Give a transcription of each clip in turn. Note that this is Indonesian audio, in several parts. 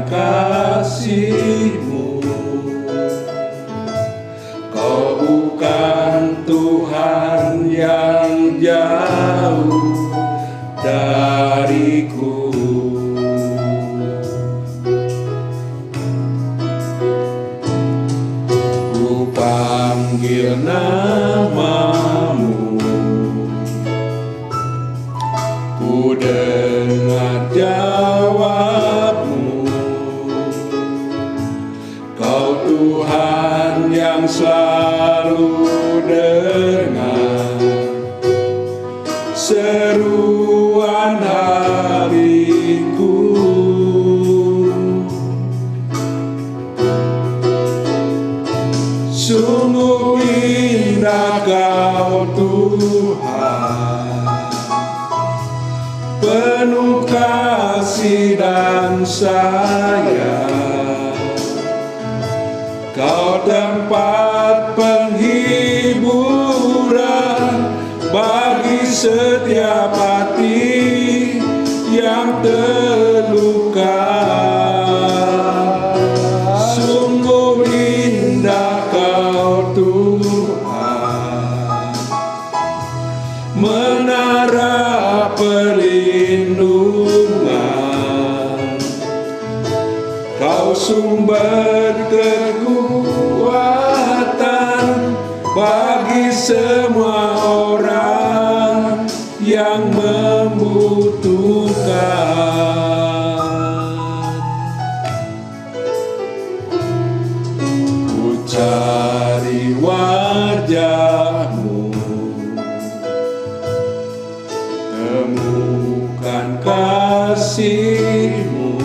kasih-Mu. Kau bukan Tuhan yang jauh dariku. Ku panggil nama-Mu, ku dengar jawab-Mu. Kau Tuhan yang selalu dengar seruan hatiku. Sungguh indah Kau Tuhan, penuh kasih dan sayang. Kau tempat penghiburan bagi setiap hati yang terluka. Sungguh indah Kau Tuhan, menara perlindungan. Kau sumber kekuatan bagi semua orang yang membutuhkan. Ku cari wajah-Mu, temukan kasih-Mu.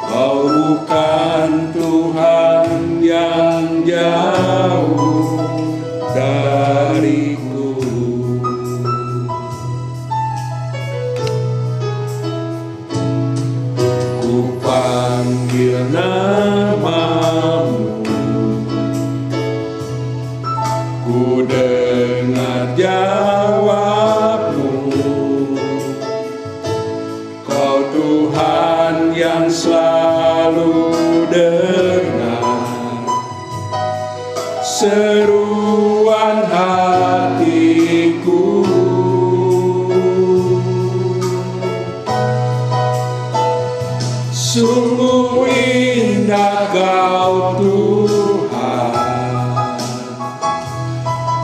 Kau bukan Tuhan yang jauh dariku. Ku panggil nama-Mu, ku dengar jawab-Mu. Kau Tuhan yang selalu dengar seruan hatiku. Sungguh indah Kau Tuhan,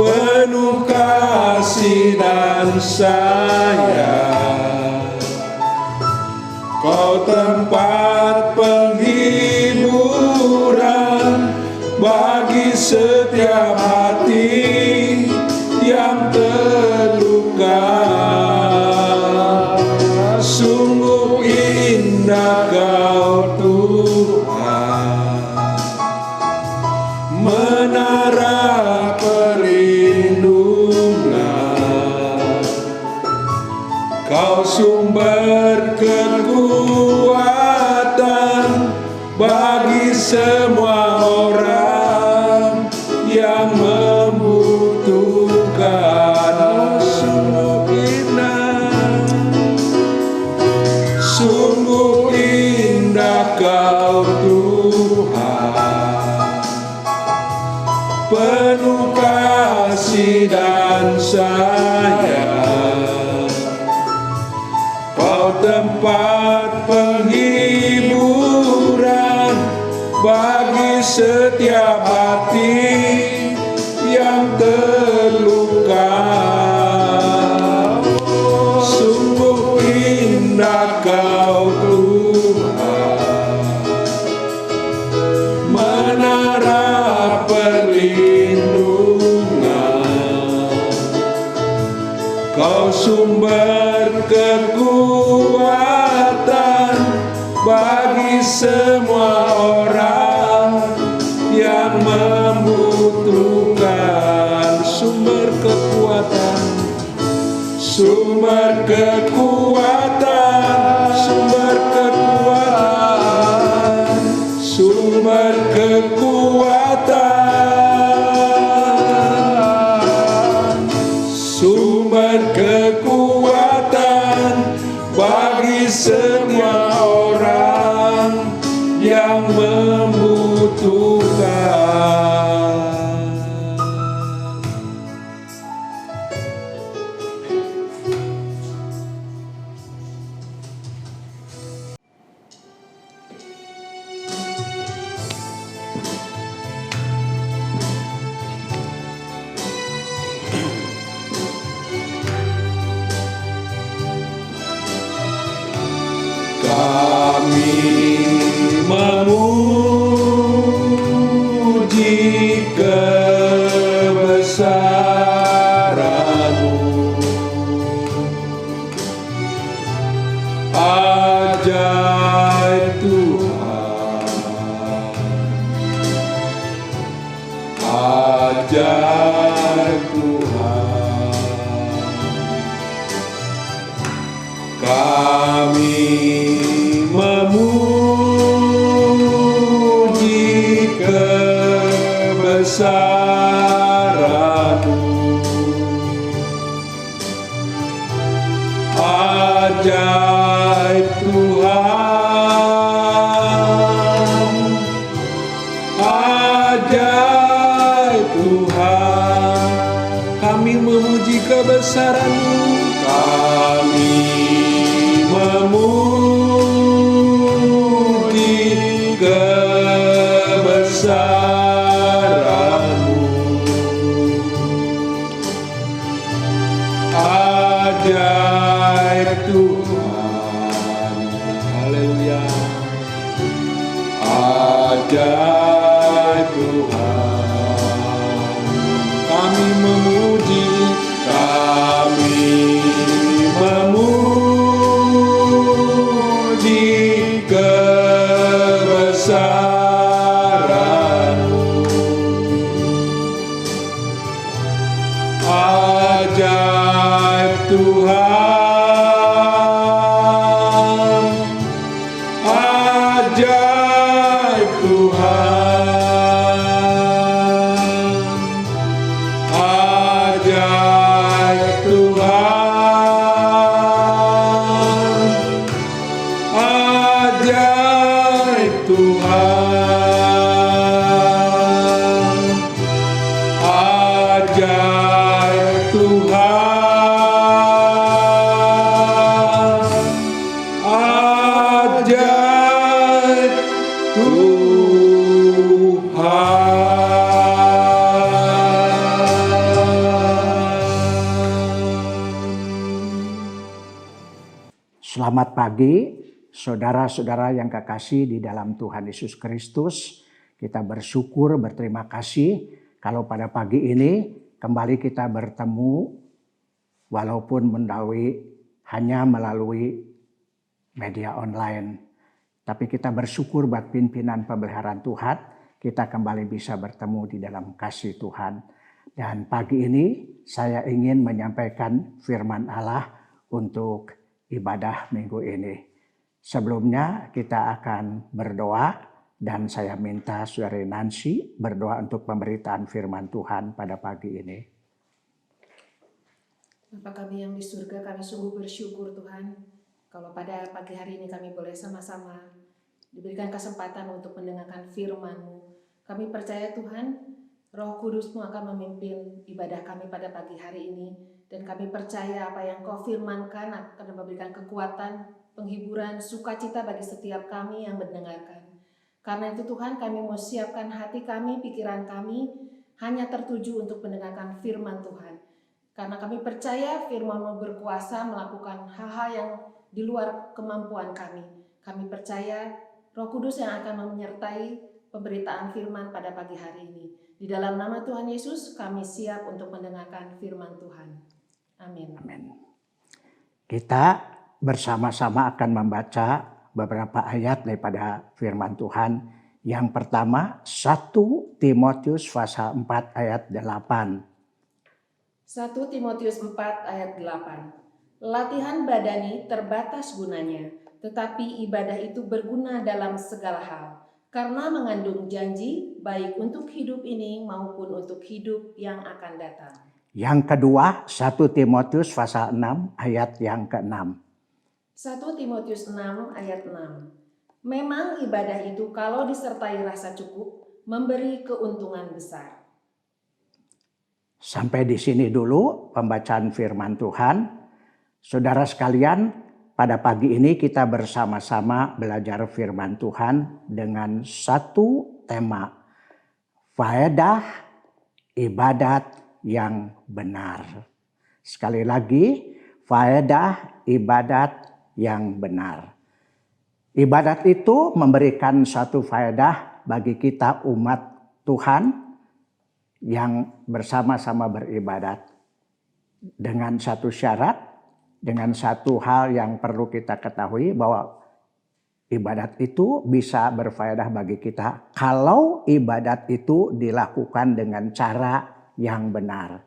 penuh kasih dan sayang. Kau tempat penghiburan bagi setiap hati yang terluka. Sungguh indah Kau Tuhan, menara perlindungan. Kau sumber kekuatan bagi semua orang yang membutuhkan. Sungguh indah Kau Tuhan, penuh kasih dan sayang. Kau tempat penghiburan bagi setiap hati yang terluka. Sungguh indah Kau Tuhan, menara perlindungan. Kau sumber kekuatan bagi semua orang yang membutuhkan. Sumber kekuatan, sumber kekuatan, sumber kekuatan, sumber kekuatan, sumber kekuatan bagi semua orang Ajaib Tuhan, ajaib Tuhan, kami memuji kebesaran-Mu, kami memuji kebesaran-Mu. Ajaib Tuhan, haleluya. Ajaib Tuhan, kami memuji kebesaran-Mu. Ajaib Tuhan, ajaib Tuhan, ajaib Tuhan, ajaib Tuhan, ajaib Tuhan, ajaib Tuhan. Selamat pagi, saudara-saudara yang kekasih di dalam Tuhan Yesus Kristus. Kita bersyukur, berterima kasih kalau pada pagi ini kembali kita bertemu walaupun hanya melalui media online. Tapi kita bersyukur buat pimpinan pemeliharaan Tuhan, kita kembali bisa bertemu di dalam kasih Tuhan. Dan pagi ini saya ingin menyampaikan firman Allah untuk ibadah minggu ini. Sebelumnya kita akan berdoa dan saya minta Saudara Nancy berdoa untuk pemberitaan firman Tuhan pada pagi ini. Bapa kami yang di surga, kami sungguh bersyukur Tuhan, kalau pada pagi hari ini kami boleh sama-sama diberikan kesempatan untuk mendengarkan firman-Mu. Kami percaya Tuhan, Roh Kudus-Mu akan memimpin ibadah kami pada pagi hari ini. Dan kami percaya apa yang Kau firmankan akan memberikan kekuatan, penghiburan, sukacita bagi setiap kami yang mendengarkan. Karena itu Tuhan, kami mau siapkan hati kami, pikiran kami, hanya tertuju untuk mendengarkan firman Tuhan. Karena kami percaya firman-Mu berkuasa melakukan hal-hal yang di luar kemampuan kami. Kami percaya Roh Kudus yang akan menyertai pemberitaan firman pada pagi hari ini. Di dalam nama Tuhan Yesus, kami siap untuk mendengarkan firman Tuhan. Amin. Amin. Kita bersama-sama akan membaca beberapa ayat daripada firman Tuhan. Yang pertama, 1 Timotius pasal 4 ayat 8. 1 Timotius 4 ayat 8. Latihan badani terbatas gunanya, tetapi ibadah itu berguna dalam segala hal, karena mengandung janji baik untuk hidup ini maupun untuk hidup yang akan datang. Yang kedua, 1 Timotius pasal 6 ayat yang ke-6. 1 Timotius 6 ayat 6. Memang ibadah itu kalau disertai rasa cukup, memberi keuntungan besar. Sampai di sini dulu pembacaan firman Tuhan. Saudara sekalian, pada pagi ini kita bersama-sama belajar firman Tuhan dengan satu tema, faedah ibadat yang benar. Sekali lagi, faedah ibadat yang benar. Ibadat itu memberikan satu faedah bagi kita umat Tuhan yang bersama-sama beribadat. Dengan satu syarat, dengan satu hal yang perlu kita ketahui bahwa ibadat itu bisa berfaedah bagi kita kalau ibadat itu dilakukan dengan cara yang benar.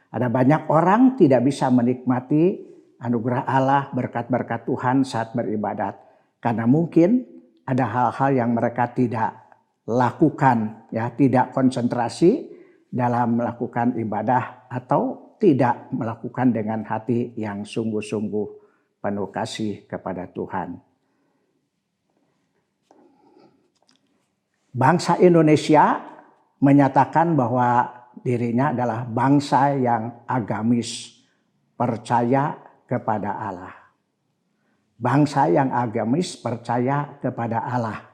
Ada banyak orang tidak bisa menikmati anugerah Allah, berkat-berkat Tuhan saat beribadat. Karena mungkin ada hal-hal yang mereka tidak lakukan, ya, tidak konsentrasi dalam melakukan ibadah atau tidak melakukan dengan hati yang sungguh-sungguh. penuh kasih kepada Tuhan. Bangsa Indonesia menyatakan bahwa dirinya adalah bangsa yang agamis, percaya kepada Allah. Bangsa yang agamis, percaya kepada Allah.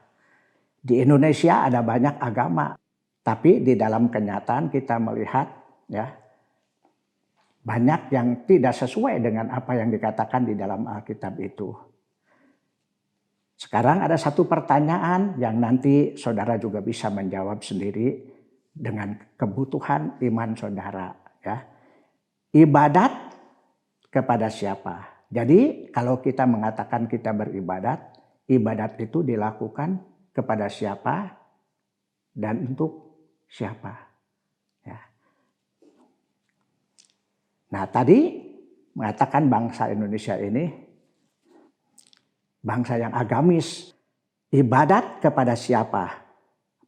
Di Indonesia ada banyak agama, tapi di dalam kenyataan kita melihat ya banyak yang tidak sesuai dengan apa yang dikatakan di dalam Alkitab itu. Sekarang ada satu pertanyaan yang nanti saudara juga bisa menjawab sendiri dengan kebutuhan iman saudara. Ya. Ibadat kepada siapa? Jadi kalau kita mengatakan kita beribadat, ibadat itu dilakukan kepada siapa dan untuk siapa. Ya. Nah tadi mengatakan bangsa Indonesia ini bangsa yang agamis. Ibadat kepada siapa?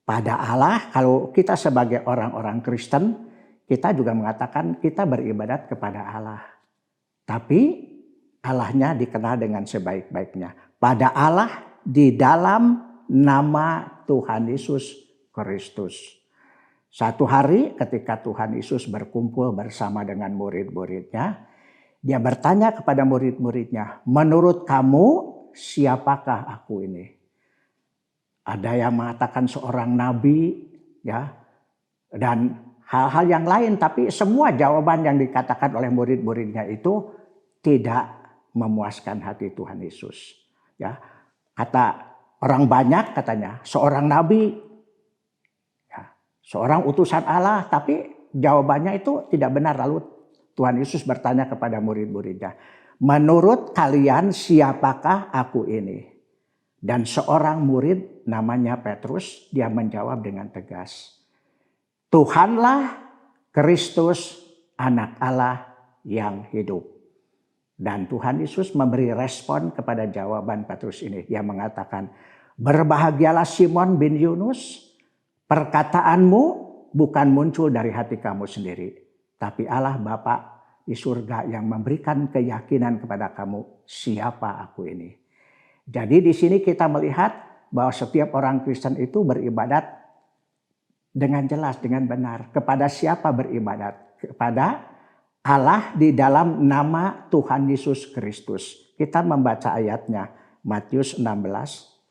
Pada Allah. Kalau kita sebagai orang-orang Kristen, kita juga mengatakan kita beribadat kepada Allah. Tapi Allahnya dikenal dengan sebaik-baiknya. Pada Allah di dalam nama Tuhan Yesus Kristus. Satu hari ketika Tuhan Yesus berkumpul bersama dengan murid-muridnya, dia bertanya kepada murid-muridnya, menurut kamu siapakah aku ini? Ada yang mengatakan seorang nabi, ya, dan hal-hal yang lain. Tapi semua jawaban yang dikatakan oleh murid-muridnya itu tidak memuaskan hati Tuhan Yesus. Ya, kata orang banyak katanya seorang nabi, ya, seorang utusan Allah. Tapi jawabannya itu tidak benar. Lalu Tuhan Yesus bertanya kepada murid-muridnya, menurut kalian siapakah aku ini? Dan seorang murid namanya Petrus, dia menjawab dengan tegas, Tuhanlah Kristus anak Allah yang hidup. Dan Tuhan Yesus memberi respon kepada jawaban Petrus ini. Dia mengatakan, berbahagialah Simon bin Yunus, perkataanmu bukan muncul dari hati kamu sendiri, tapi Allah Bapa di surga yang memberikan keyakinan kepada kamu siapa aku ini. Jadi di sini kita melihat bahwa setiap orang Kristen itu beribadat dengan jelas, dengan benar. Kepada siapa beribadat? Kepada Allah di dalam nama Tuhan Yesus Kristus. Kita membaca ayatnya. Matius 16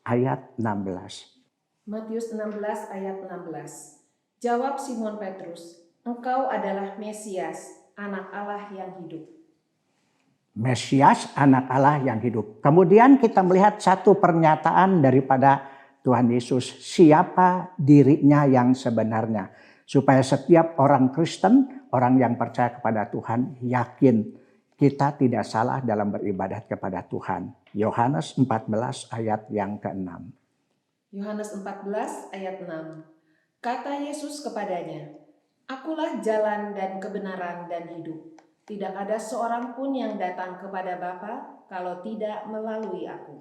ayat 16. Matius 16 ayat 16. Jawab Simon Petrus, engkau adalah Mesias, anak Allah yang hidup. Mesias, anak Allah yang hidup. Kemudian kita melihat satu pernyataan daripada Tuhan Yesus. Siapa dirinya yang sebenarnya. Supaya setiap orang Kristen, orang yang percaya kepada Tuhan, yakin kita tidak salah dalam beribadat kepada Tuhan. Yohanes 14 ayat yang ke-6. Yohanes 14 ayat 6. Kata Yesus kepadanya, Akulah jalan dan kebenaran dan hidup. Tidak ada seorang pun yang datang kepada Bapa kalau tidak melalui aku.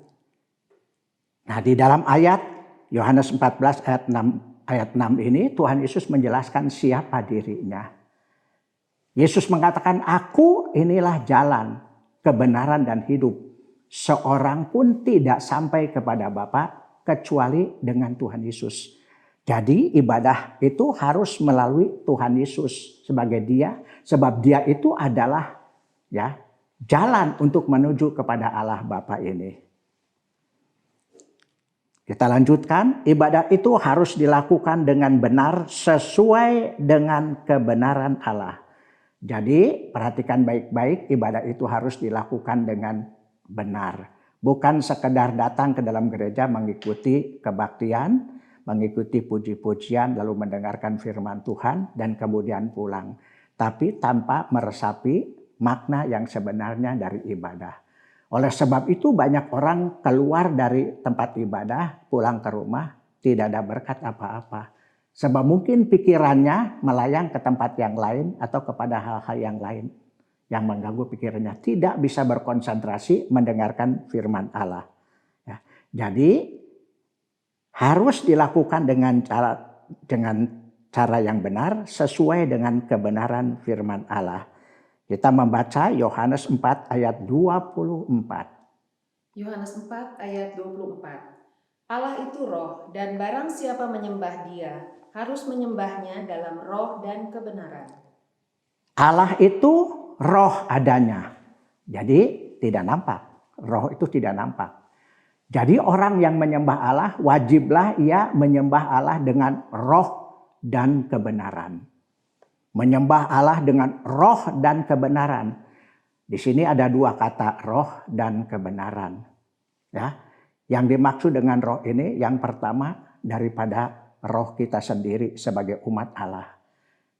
Nah di dalam ayat Yohanes 14 ayat 6 ini Tuhan Yesus menjelaskan siapa dirinya. Yesus mengatakan, aku inilah jalan, kebenaran dan hidup. Seorang pun tidak sampai kepada Bapa kecuali dengan Tuhan Yesus. Jadi ibadah itu harus melalui Tuhan Yesus sebagai Dia, sebab Dia itu adalah ya jalan untuk menuju kepada Allah Bapa ini. Kita lanjutkan, ibadah itu harus dilakukan dengan benar sesuai dengan kebenaran Allah. Jadi perhatikan baik-baik, ibadah itu harus dilakukan dengan benar. Bukan sekedar datang ke dalam gereja mengikuti kebaktian, mengikuti puji-pujian, lalu mendengarkan firman Tuhan dan kemudian pulang. Tapi tanpa meresapi makna yang sebenarnya dari ibadah. Oleh sebab itu banyak orang keluar dari tempat ibadah, pulang ke rumah, tidak ada berkat apa-apa. Sebab mungkin pikirannya melayang ke tempat yang lain atau kepada hal-hal yang lain yang mengganggu pikirannya. Tidak bisa berkonsentrasi mendengarkan firman Allah. Ya. Jadi harus dilakukan dengan cara yang benar sesuai dengan kebenaran firman Allah. Kita membaca Yohanes 4 ayat 24. Yohanes 4 ayat 24. Allah itu roh, dan barang siapa menyembah Dia harus menyembahnya dalam roh dan kebenaran. Allah itu roh adanya. Jadi tidak nampak. Roh itu tidak nampak. Jadi orang yang menyembah Allah wajiblah ia menyembah Allah dengan roh dan kebenaran. Menyembah Allah dengan roh dan kebenaran. Di sini ada dua kata, roh dan kebenaran. Ya, yang dimaksud dengan roh ini yang pertama daripada roh kita sendiri sebagai umat Allah.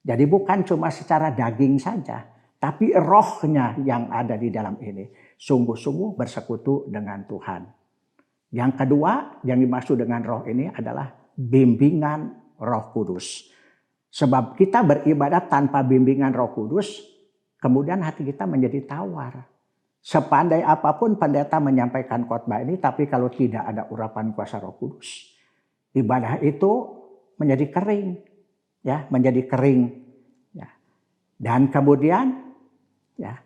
Jadi bukan cuma secara daging saja, tapi rohnya yang ada di dalam ini sungguh-sungguh bersekutu dengan Tuhan. Yang kedua yang dimaksud dengan roh ini adalah bimbingan Roh Kudus. Sebab kita beribadat tanpa bimbingan Roh Kudus, kemudian hati kita menjadi tawar. Sepandai apapun pendeta menyampaikan khotbah ini, tapi kalau tidak ada urapan kuasa Roh Kudus, ibadah itu menjadi kering, ya, menjadi kering. Ya. Dan kemudian, ya,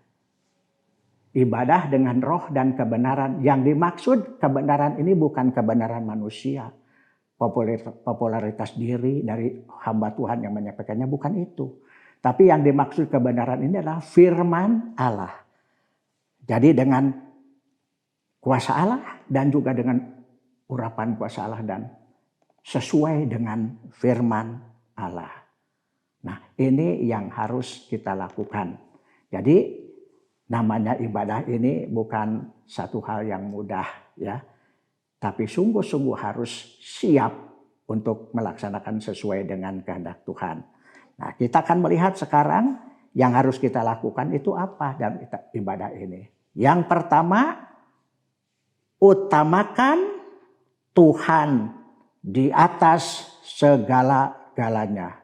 ibadah dengan roh dan kebenaran. Yang dimaksud kebenaran ini bukan kebenaran manusia, popularitas diri dari hamba Tuhan yang menyampaikannya, bukan itu. Tapi yang dimaksud kebenaran ini adalah firman Allah. Jadi dengan kuasa Allah dan juga dengan urapan kuasa Allah dan sesuai dengan firman Allah. Nah, ini yang harus kita lakukan. Jadi namanya ibadah ini bukan satu hal yang mudah, ya. Tapi sungguh-sungguh harus siap untuk melaksanakan sesuai dengan kehendak Tuhan. Nah, kita akan melihat sekarang yang harus kita lakukan itu apa dalam ibadah ini. Yang pertama, utamakan Tuhan di atas segala-galanya.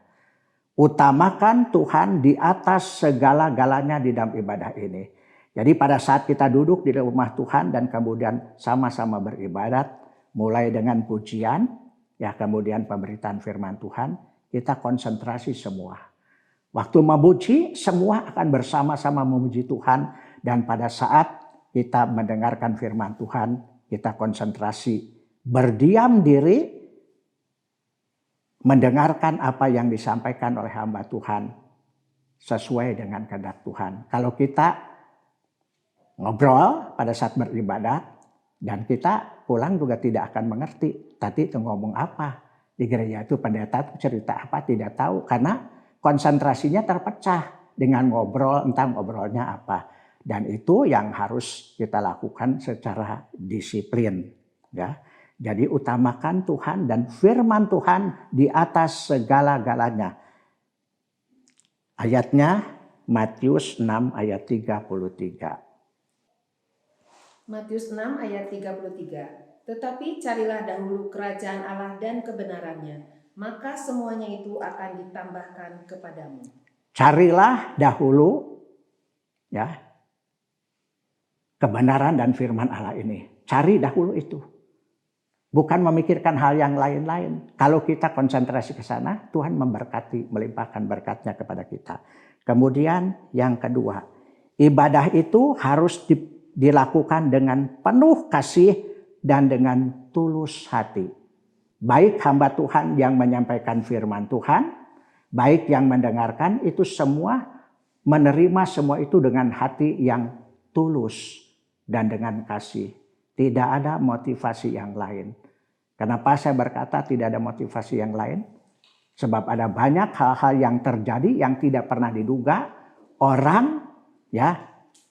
Utamakan Tuhan di atas segala-galanya di dalam ibadah ini. Jadi pada saat kita duduk di rumah Tuhan dan kemudian sama-sama beribadat, mulai dengan pujian, ya kemudian pemberitaan firman Tuhan, kita konsentrasi semua. Waktu memuji, semua akan bersama-sama memuji Tuhan. Dan pada saat kita mendengarkan firman Tuhan, kita konsentrasi, berdiam diri, mendengarkan apa yang disampaikan oleh hamba Tuhan sesuai dengan kehendak Tuhan. Kalau kita ngobrol pada saat beribadat dan kita pulang juga tidak akan mengerti tadi itu ngomong apa di gereja, itu pendeta itu cerita apa tidak tahu karena konsentrasinya terpecah dengan ngobrol, entah ngobrolnya apa. Dan itu yang harus kita lakukan secara disiplin, ya. Jadi utamakan Tuhan dan firman Tuhan di atas segala-galanya. Ayatnya Matius 6 ayat 33. Matius 6 ayat 33. Tetapi carilah dahulu kerajaan Allah dan kebenarannya, maka semuanya itu akan ditambahkan kepadamu. Carilah dahulu, ya, kebenaran dan firman Allah ini. Cari dahulu itu. Bukan memikirkan hal yang lain-lain. Kalau kita konsentrasi ke sana, Tuhan memberkati, melimpahkan berkatnya kepada kita. Kemudian yang kedua, ibadah itu harus dilakukan dengan penuh kasih dan dengan tulus hati. Baik hamba Tuhan yang menyampaikan firman Tuhan, baik yang mendengarkan, itu semua menerima semua itu dengan hati yang tulus dan dengan kasih. Tidak ada motivasi yang lain. Kenapa saya berkata tidak ada motivasi yang lain? Sebab ada banyak hal-hal yang terjadi yang tidak pernah diduga. Orang ya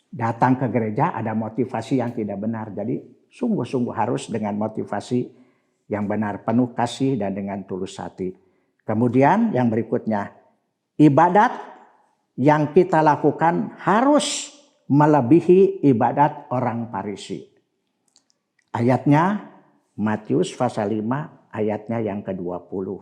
datang ke gereja ada motivasi yang tidak benar. Jadi sungguh-sungguh harus dengan motivasi yang benar, penuh kasih dan dengan tulus hati. Kemudian yang berikutnya, ibadat yang kita lakukan harus melebihi ibadat orang Farisi. Ayatnya Matius pasal 5 ayatnya yang ke-20.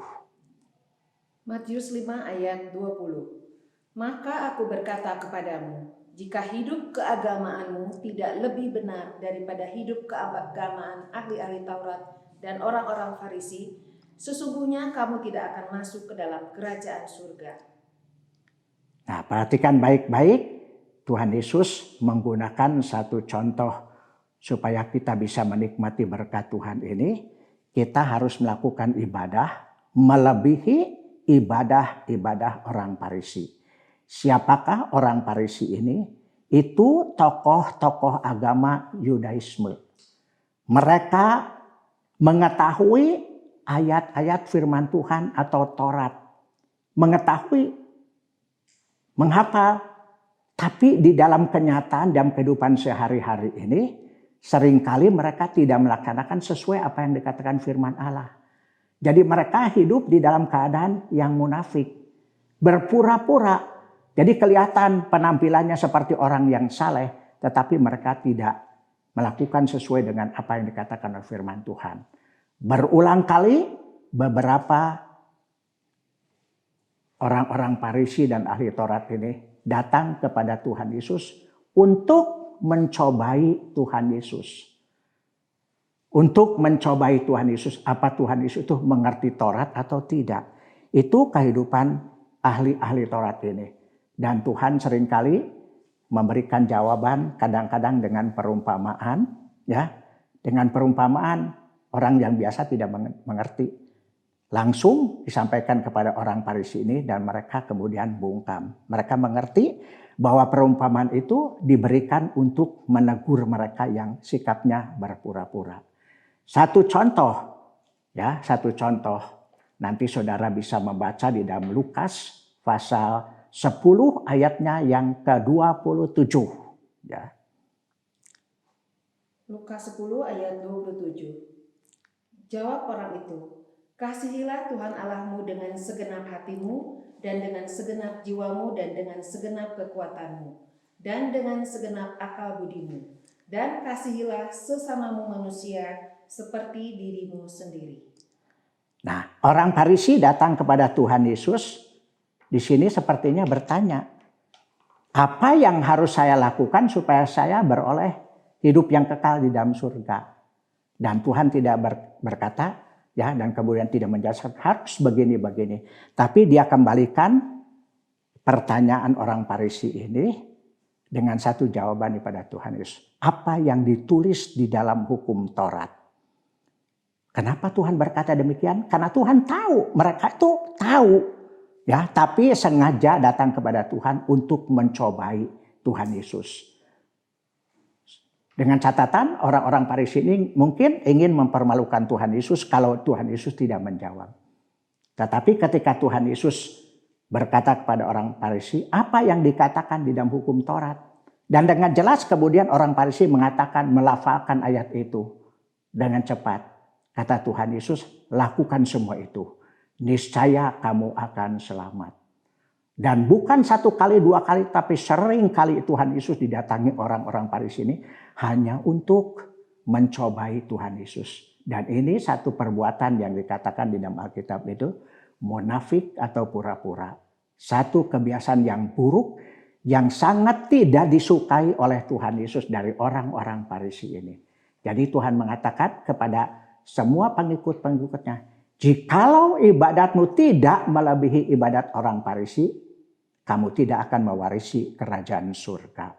Matius 5 ayat 20. Maka aku berkata kepadamu, jika hidup keagamaanmu tidak lebih benar daripada hidup keagamaan ahli-ahli Taurat dan orang-orang Farisi, sesungguhnya kamu tidak akan masuk ke dalam kerajaan surga. Nah, perhatikan baik-baik. Tuhan Yesus menggunakan satu contoh supaya kita bisa menikmati berkat Tuhan ini. Kita harus melakukan ibadah melebihi ibadah-ibadah orang Farisi. Siapakah orang Farisi ini? Itu tokoh-tokoh agama Yudaisme. Mereka mengetahui ayat-ayat firman Tuhan atau Taurat. Mengetahui, menghafal. Tapi di dalam kenyataan, dalam kehidupan sehari-hari ini, seringkali mereka tidak melaksanakan sesuai apa yang dikatakan firman Allah. Jadi mereka hidup di dalam keadaan yang munafik. Berpura-pura. Jadi kelihatan penampilannya seperti orang yang saleh, tetapi mereka tidak melakukan sesuai dengan apa yang dikatakan oleh firman Tuhan. Berulang kali beberapa orang-orang Farisi dan ahli Taurat ini datang kepada Tuhan Yesus untuk mencobai Tuhan Yesus. Untuk mencobai Tuhan Yesus, apa Tuhan Yesus itu mengerti Taurat atau tidak. Itu kehidupan ahli-ahli Taurat ini. Dan Tuhan seringkali memberikan jawaban kadang-kadang dengan perumpamaan, ya. Dengan perumpamaan orang yang biasa tidak mengerti. Langsung disampaikan kepada orang Farisi ini dan mereka kemudian bungkam. Mereka mengerti bahwa perumpamaan itu diberikan untuk menegur mereka yang sikapnya berpura-pura. Satu contoh, ya, satu contoh. Nanti saudara bisa membaca di dalam Lukas pasal 10 ayatnya yang ke-27. Ya. Lukas 10 ayat 27. Jawab orang itu, "Kasihilah Tuhan Allahmu dengan segenap hatimu dan dengan segenap jiwamu dan dengan segenap kekuatanmu dan dengan segenap akal budimu. Dan kasihilah sesamamu manusia seperti dirimu sendiri." Nah, orang Farisi datang kepada Tuhan Yesus. Di sini sepertinya bertanya, apa yang harus saya lakukan supaya saya beroleh hidup yang kekal di dalam surga? Dan Tuhan tidak berkata, ya, dan kemudian tidak menjelaskan harus begini-begini. Tapi dia kembalikan pertanyaan orang Farisi ini dengan satu jawaban kepada Tuhan Yesus. Apa yang ditulis di dalam hukum Taurat? Kenapa Tuhan berkata demikian? Karena Tuhan tahu, mereka itu tahu. Ya, tapi sengaja datang kepada Tuhan untuk mencobai Tuhan Yesus. Dengan catatan orang-orang Farisi ini mungkin ingin mempermalukan Tuhan Yesus kalau Tuhan Yesus tidak menjawab. Tetapi ketika Tuhan Yesus berkata kepada orang Farisi, apa yang dikatakan di dalam hukum Taurat? Dan dengan jelas kemudian orang Farisi mengatakan, melafalkan ayat itu dengan cepat. Kata Tuhan Yesus, lakukan semua itu. Niscaya kamu akan selamat. Dan bukan satu kali, dua kali, tapi sering kali Tuhan Yesus didatangi orang-orang Farisi ini hanya untuk mencobai Tuhan Yesus. Dan ini satu perbuatan yang dikatakan di dalam Alkitab itu munafik atau pura-pura. Satu kebiasaan yang buruk yang sangat tidak disukai oleh Tuhan Yesus dari orang-orang Farisi ini. Jadi Tuhan mengatakan kepada semua pengikut-pengikutnya, jikalau ibadatmu tidak melebihi ibadat orang Farisi, kamu tidak akan mewarisi kerajaan surga.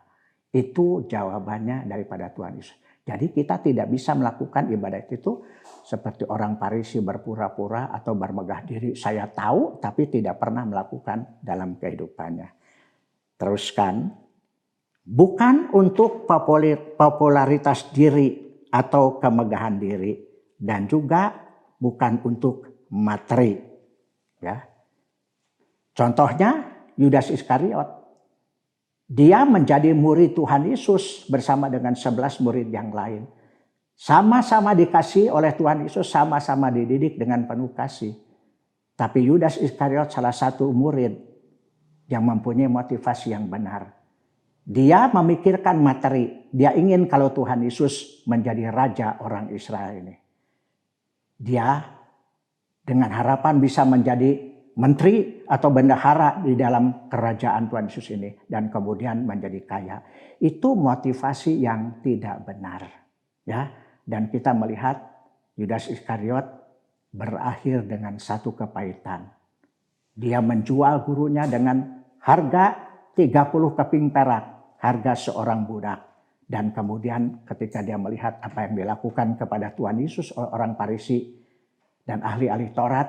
Itu jawabannya daripada Tuhan Yesus. Jadi kita tidak bisa melakukan ibadat itu seperti orang Farisi berpura-pura atau bermegah diri. Saya tahu tapi tidak pernah melakukan dalam kehidupannya. Teruskan, bukan untuk popularitas diri atau kemegahan diri. Dan juga bukan untuk materi. Ya. Contohnya Yudas Iskariot. Dia menjadi murid Tuhan Yesus bersama dengan 11 murid yang lain. Sama-sama dikasih oleh Tuhan Yesus, sama-sama dididik dengan penuh kasih. Tapi Yudas Iskariot salah satu murid yang mempunyai motivasi yang benar. Dia memikirkan materi. Dia ingin kalau Tuhan Yesus menjadi raja orang Israel ini. Dia dengan harapan bisa menjadi menteri atau bendahara di dalam kerajaan Tuhan Yesus ini. Dan kemudian menjadi kaya. Itu motivasi yang tidak benar. Ya. Dan kita melihat Yudas Iskariot berakhir dengan satu kepahitan. Dia menjual gurunya dengan harga 30 keping perak. harga seorang budak. Dan kemudian ketika dia melihat apa yang dilakukan kepada Tuhan Yesus oleh orang Farisi dan ahli-ahli Taurat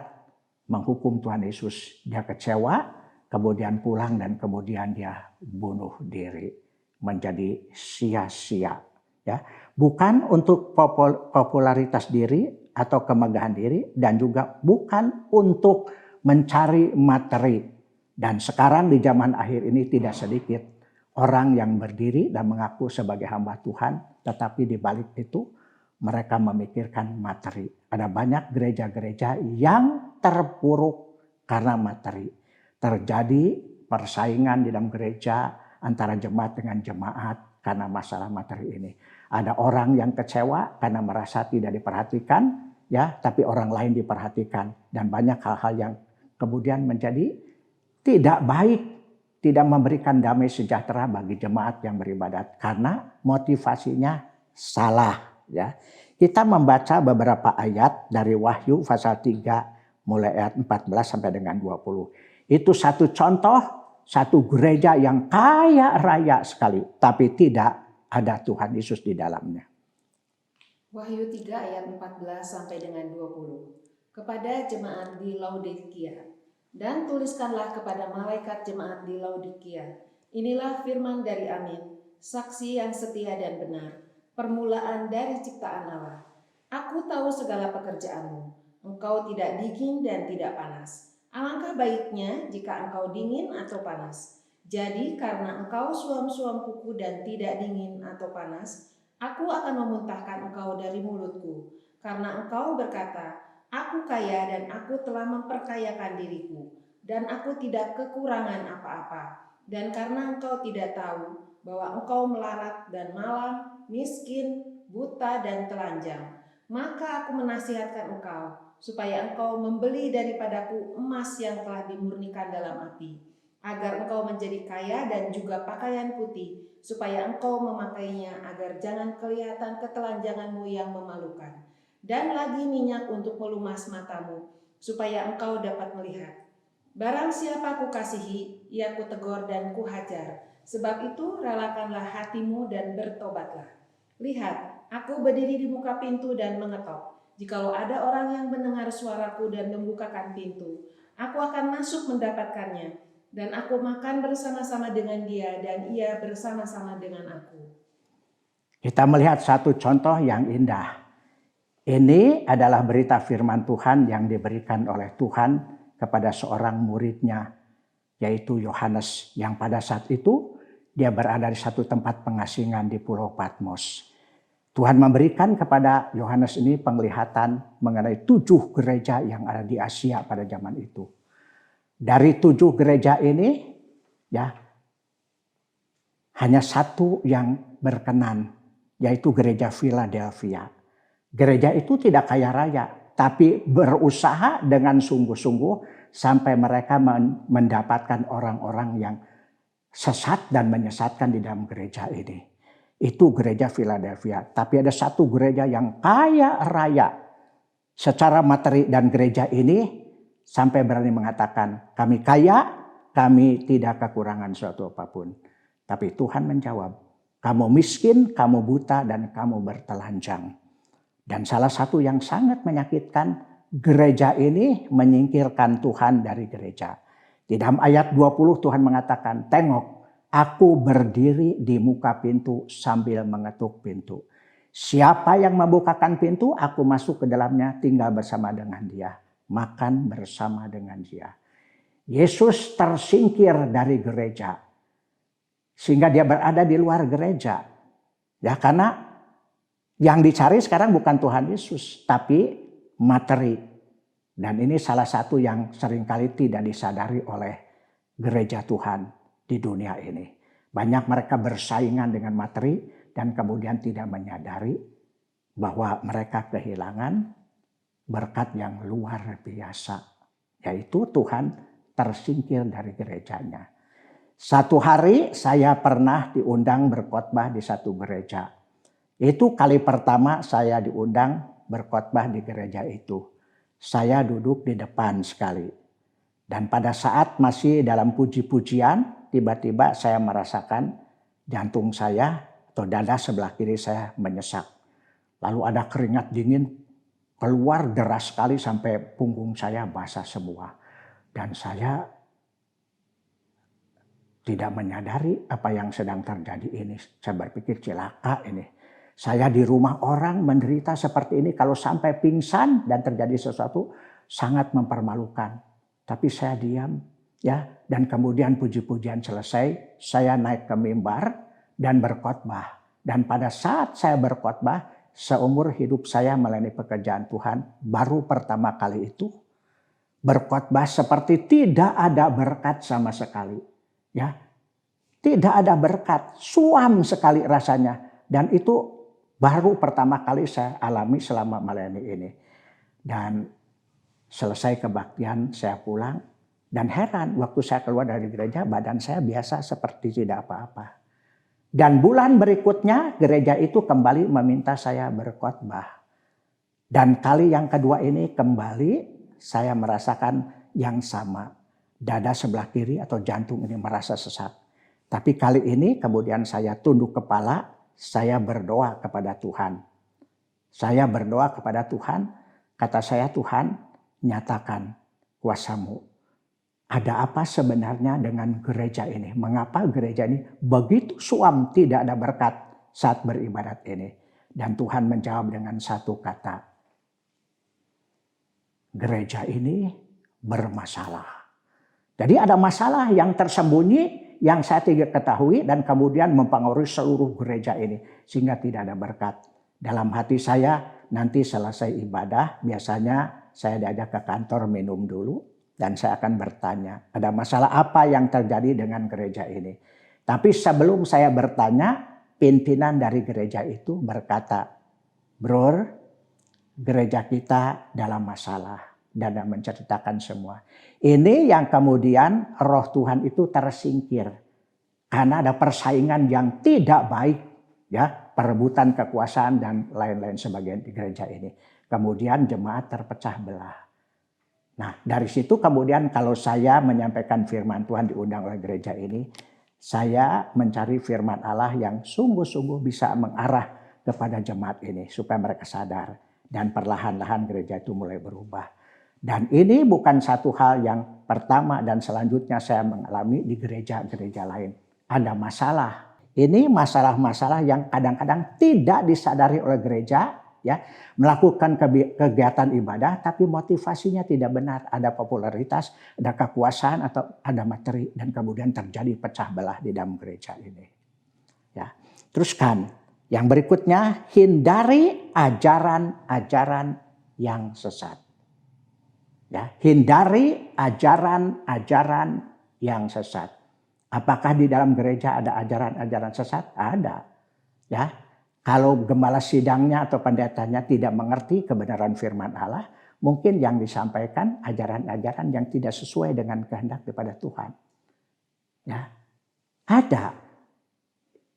menghukum Tuhan Yesus, dia kecewa, kemudian pulang dan kemudian dia bunuh diri, menjadi sia-sia. Ya, bukan untuk popularitas diri atau kemegahan diri, dan juga bukan untuk mencari materi. Dan sekarang di zaman akhir ini tidak sedikit orang yang berdiri dan mengaku sebagai hamba Tuhan, tetapi di balik itu mereka memikirkan materi. Ada banyak gereja-gereja yang terpuruk karena materi. Terjadi persaingan di dalam gereja antara jemaat dengan jemaat karena masalah materi ini. Ada orang yang kecewa karena merasa tidak diperhatikan, ya, tapi orang lain diperhatikan, dan banyak hal-hal yang kemudian menjadi tidak baik, tidak memberikan damai sejahtera bagi jemaat yang beribadat karena motivasinya salah. Ya, kita membaca beberapa ayat dari Wahyu pasal 3 mulai ayat 14 sampai dengan 20. Itu satu contoh, satu gereja yang kaya raya sekali, tapi tidak ada Tuhan Yesus di dalamnya. Wahyu 3 ayat 14 sampai dengan 20. Kepada jemaat di Laodikia, dan tuliskanlah kepada malaikat jemaat di Laodikia, inilah firman dari Amin, saksi yang setia dan benar, permulaan dari ciptaan Allah. Aku tahu segala pekerjaanmu, engkau tidak dingin dan tidak panas. Alangkah baiknya jika engkau dingin atau panas. Jadi karena engkau suam-suam kuku dan tidak dingin atau panas, aku akan memuntahkan engkau dari mulutku. Karena engkau berkata, aku kaya dan aku telah memperkayakan diriku, dan aku tidak kekurangan apa-apa. Dan karena engkau tidak tahu bahwa engkau melarat dan malang, miskin, buta dan telanjang, maka aku menasihatkan engkau supaya engkau membeli daripadaku emas yang telah dimurnikan dalam api, agar engkau menjadi kaya, dan juga pakaian putih, supaya engkau memakainya agar jangan kelihatan ketelanjanganmu yang memalukan. Dan lagi minyak untuk melumas matamu, supaya engkau dapat melihat. Barang siapa kukasihi, ia kutegur dan kuhajar. Sebab itu relakanlah hatimu dan bertobatlah. Lihat, aku berdiri di muka pintu dan mengetok. Jikalau ada orang yang mendengar suaraku dan membukakan pintu, aku akan masuk mendapatkannya, dan aku makan bersama-sama dengan dia, dan ia bersama-sama dengan aku. Kita melihat satu contoh yang indah. Ini adalah berita firman Tuhan yang diberikan oleh Tuhan kepada seorang muridnya, yaitu Yohanes, yang pada saat itu dia berada di satu tempat pengasingan di Pulau Patmos. Tuhan memberikan kepada Yohanes ini penglihatan mengenai 7 gereja yang ada di Asia pada zaman itu. Dari 7 gereja ini, ya, hanya satu yang berkenan, yaitu gereja Philadelphia. Gereja itu tidak kaya raya, tapi berusaha dengan sungguh-sungguh sampai mereka mendapatkan orang-orang yang sesat dan menyesatkan di dalam gereja ini. Itu gereja Philadelphia. Tapi ada satu gereja yang kaya raya secara materi, dan gereja ini sampai berani mengatakan, kami kaya, kami tidak kekurangan suatu apapun. Tapi Tuhan menjawab, kamu miskin, kamu buta, dan kamu bertelanjang. Dan salah satu yang sangat menyakitkan, gereja ini menyingkirkan Tuhan dari gereja. Di dalam ayat 20 Tuhan mengatakan, tengok, aku berdiri di muka pintu sambil mengetuk pintu. Siapa yang membukakan pintu, aku masuk ke dalamnya, tinggal bersama dengan dia, makan bersama dengan dia. Yesus tersingkir dari gereja, sehingga dia berada di luar gereja. Ya, karena yang dicari sekarang bukan Tuhan Yesus, tapi materi. Dan ini salah satu yang seringkali tidak disadari oleh gereja Tuhan di dunia ini. Banyak mereka bersaingan dengan materi dan kemudian tidak menyadari bahwa mereka kehilangan berkat yang luar biasa, yaitu Tuhan tersingkir dari gerejanya. Satu hari saya pernah diundang berkhotbah di satu gereja. Itu kali pertama saya diundang berkhotbah di gereja itu. Saya duduk di depan sekali. Dan pada saat masih dalam puji-pujian, tiba-tiba saya merasakan Jantung saya atau dada sebelah kiri saya menyesak. Lalu ada keringat dingin keluar deras sekali sampai punggung saya basah semua. Dan saya tidak menyadari apa yang sedang terjadi ini. Saya berpikir celaka ini. Saya di rumah orang menderita seperti ini, kalau sampai pingsan dan terjadi sesuatu sangat mempermalukan. Tapi saya diam, ya. Dan kemudian puji-pujian selesai, saya naik ke mimbar dan berkhotbah. Dan pada saat saya berkhotbah, seumur hidup saya melayani pekerjaan Tuhan, baru pertama kali itu berkhotbah seperti tidak ada berkat sama sekali, ya. Tidak ada berkat, suam sekali rasanya. Dan itu baru pertama kali saya alami selama melayani ini. Dan selesai kebaktian saya pulang. Dan heran waktu saya keluar dari gereja badan saya biasa seperti tidak apa-apa. Dan bulan berikutnya gereja itu kembali meminta saya berkhotbah. Dan kali yang kedua ini kembali saya merasakan yang sama. Dada sebelah kiri atau jantung ini merasa sesak. Tapi kali ini kemudian saya tunduk kepala, saya berdoa kepada Tuhan. Saya berdoa kepada Tuhan, kata saya, Tuhan nyatakan kuasa-Mu. Ada apa sebenarnya dengan gereja ini? Mengapa gereja ini begitu suam tidak ada berkat saat beribadat ini? Dan Tuhan menjawab dengan satu kata. Gereja ini bermasalah. Jadi ada masalah yang tersembunyi yang saya tidak ketahui dan kemudian mempengaruhi seluruh gereja ini sehingga tidak ada berkat. Dalam hati saya nanti selesai ibadah biasanya saya diajak ke kantor minum dulu dan saya akan bertanya ada masalah apa yang terjadi dengan gereja ini. Tapi sebelum saya bertanya, pimpinan dari gereja itu berkata, "Bro, gereja kita dalam masalah." Dan menceritakan semua. Ini yang kemudian roh Tuhan itu tersingkir. Karena ada persaingan yang tidak baik. Ya, perebutan kekuasaan dan lain-lain sebagainya di gereja ini. Kemudian jemaat terpecah belah. Nah dari situ kemudian kalau saya menyampaikan firman Tuhan diundang oleh gereja ini. Saya mencari firman Allah yang sungguh-sungguh bisa mengarah kepada jemaat ini. Supaya mereka sadar. Dan perlahan-lahan gereja itu mulai berubah. Dan ini bukan satu hal yang pertama dan selanjutnya saya mengalami di gereja-gereja lain. Ada masalah. Ini masalah-masalah yang kadang-kadang tidak disadari oleh gereja. Ya, melakukan kegiatan ibadah tapi motivasinya tidak benar. Ada popularitas, ada kekuasaan atau ada materi. Dan kemudian terjadi pecah belah di dalam gereja ini. Ya. Teruskan. Yang berikutnya, hindari ajaran-ajaran yang sesat. Ya, hindari ajaran-ajaran yang sesat. Apakah di dalam gereja ada ajaran-ajaran sesat? Ada. Ya, kalau gembala sidangnya atau pendetanya tidak mengerti kebenaran firman Allah, mungkin yang disampaikan ajaran-ajaran yang tidak sesuai dengan kehendak daripada Tuhan. Ya, ada.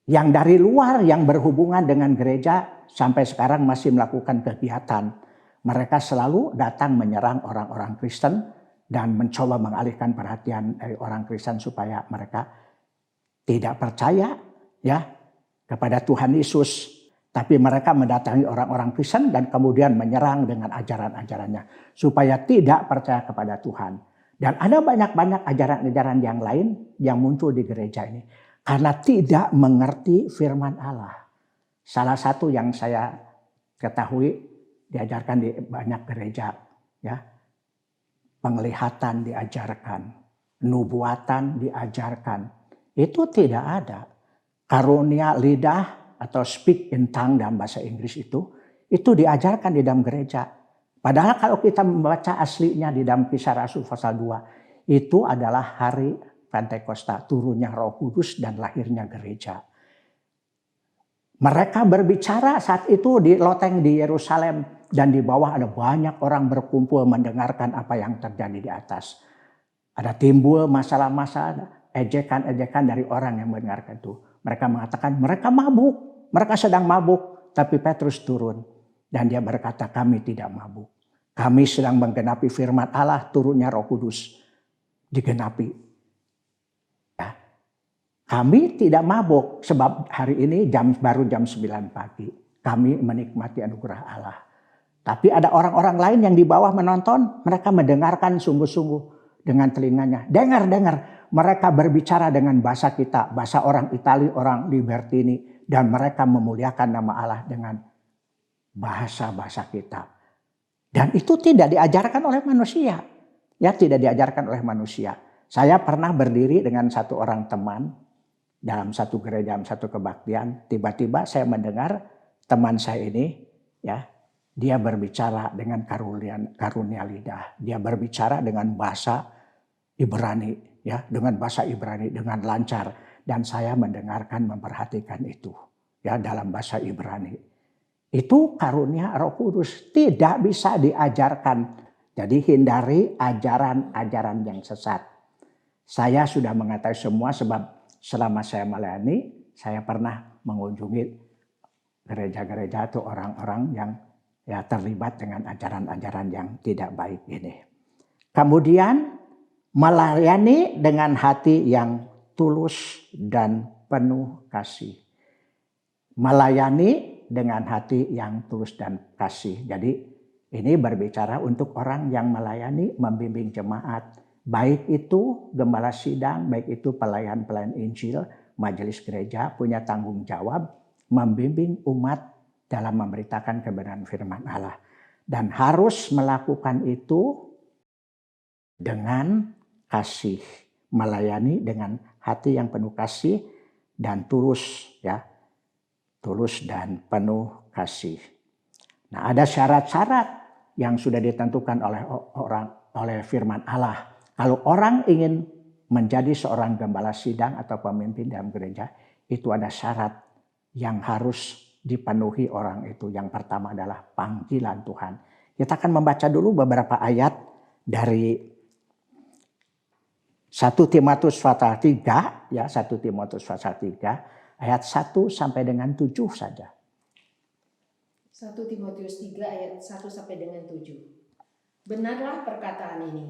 Yang dari luar yang berhubungan dengan gereja sampai sekarang masih melakukan kegiatan. Mereka selalu datang menyerang orang-orang Kristen dan mencoba mengalihkan perhatian dari orang Kristen supaya mereka tidak percaya ya kepada Tuhan Yesus. Tapi mereka mendatangi orang-orang Kristen dan kemudian menyerang dengan ajaran-ajarannya supaya tidak percaya kepada Tuhan. Dan ada banyak-banyak ajaran-ajaran yang lain yang muncul di gereja ini karena tidak mengerti firman Allah. Salah satu yang saya ketahui diajarkan di banyak gereja, ya, penglihatan diajarkan, nubuatan diajarkan, itu tidak ada. Karunia lidah atau speak in tongue dalam bahasa Inggris itu diajarkan di dalam gereja. Padahal kalau kita membaca aslinya di dalam Kisah Rasul pasal 2, itu adalah hari Pentakosta, turunnya Roh Kudus dan lahirnya gereja. Mereka berbicara saat itu di loteng di Yerusalem. Dan di bawah ada banyak orang berkumpul mendengarkan apa yang terjadi di atas. Ada timbul masalah-masalah, ejekan-ejekan dari orang yang mendengarkan itu. Mereka mengatakan mereka mabuk, mereka sedang mabuk. Tapi Petrus turun dan dia berkata kami tidak mabuk. Kami sedang menggenapi firman Allah, turunnya Roh Kudus digenapi. Ya. Kami tidak mabuk sebab hari ini baru jam 9 pagi. Kami menikmati anugerah Allah. Tapi ada orang-orang lain yang di bawah menonton, mereka mendengarkan sungguh-sungguh dengan telinganya. Dengar. Mereka berbicara dengan bahasa kita, bahasa orang Itali, orang Libertini. Dan mereka memuliakan nama Allah dengan bahasa-bahasa kita. Dan itu tidak diajarkan oleh manusia. Ya, tidak diajarkan oleh manusia. Saya pernah berdiri dengan satu orang teman dalam satu gereja, dalam satu kebaktian. Tiba-tiba saya mendengar teman saya ini, ya, dia berbicara dengan karunia lidah. Dia berbicara dengan bahasa Ibrani, ya, dengan bahasa Ibrani dengan lancar. Dan saya mendengarkan, memperhatikan itu, ya, dalam bahasa Ibrani. Itu karunia Roh Kudus, tidak bisa diajarkan. Jadi hindari ajaran-ajaran yang sesat. Saya sudah mengetahui semua sebab selama saya melayani, saya pernah mengunjungi gereja-gereja atau orang-orang yang ya terlibat dengan ajaran-ajaran yang tidak baik ini. Kemudian melayani dengan hati yang tulus dan penuh kasih. Melayani dengan hati yang tulus dan kasih. Jadi ini berbicara untuk orang yang melayani, membimbing jemaat. Baik itu gembala sidang, baik itu pelayan-pelayan Injil, majelis gereja punya tanggung jawab membimbing umat dalam memberitakan kebenaran firman Allah. Dan harus melakukan itu dengan kasih. Melayani dengan hati yang penuh kasih dan tulus, ya. Tulus dan penuh kasih. Nah, ada syarat-syarat yang sudah ditentukan oleh firman Allah. Kalau orang ingin menjadi seorang gembala sidang atau pemimpin dalam gereja, itu ada syarat yang harus dipenuhi orang itu. Yang pertama adalah panggilan Tuhan. Kita akan membaca dulu beberapa ayat dari 1 Timotius pasal 3, ya, 1 Timotius pasal 3 ayat 1 sampai dengan 7 saja. 1 Timotius 3 ayat 1 sampai dengan 7. Benarlah perkataan ini.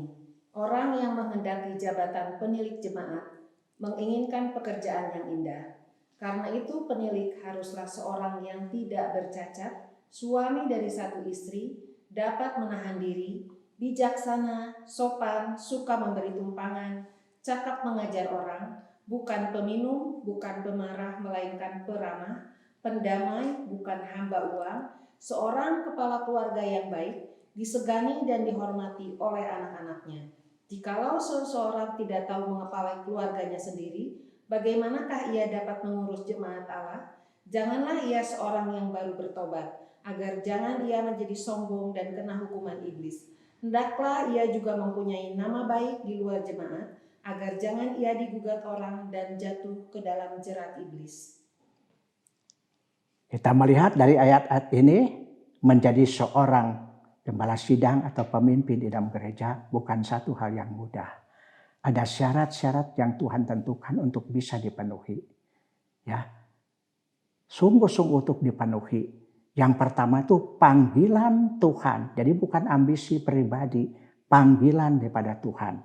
Orang yang menghendaki jabatan penilik jemaat menginginkan pekerjaan yang indah. Karena itu penilik haruslah seorang yang tidak bercacat, suami dari satu istri, dapat menahan diri, bijaksana, sopan, suka memberi tumpangan, cakap mengajar orang, bukan peminum, bukan pemarah, melainkan peramah, pendamai, bukan hamba uang, seorang kepala keluarga yang baik, disegani dan dihormati oleh anak-anaknya. Jikalau seseorang tidak tahu mengepalai keluarganya sendiri, bagaimanakah ia dapat mengurus jemaat Allah? Janganlah ia seorang yang baru bertobat, agar jangan ia menjadi sombong dan kena hukuman iblis. Hendaklah ia juga mempunyai nama baik di luar jemaat, agar jangan ia digugat orang dan jatuh ke dalam jerat iblis. Kita melihat dari ayat-ayat ini, menjadi seorang gembala sidang atau pemimpin di dalam gereja bukan satu hal yang mudah. Ada syarat-syarat yang Tuhan tentukan untuk bisa dipenuhi. Ya, sungguh-sungguh untuk dipenuhi. Yang pertama itu panggilan Tuhan. Jadi bukan ambisi pribadi, panggilan daripada Tuhan.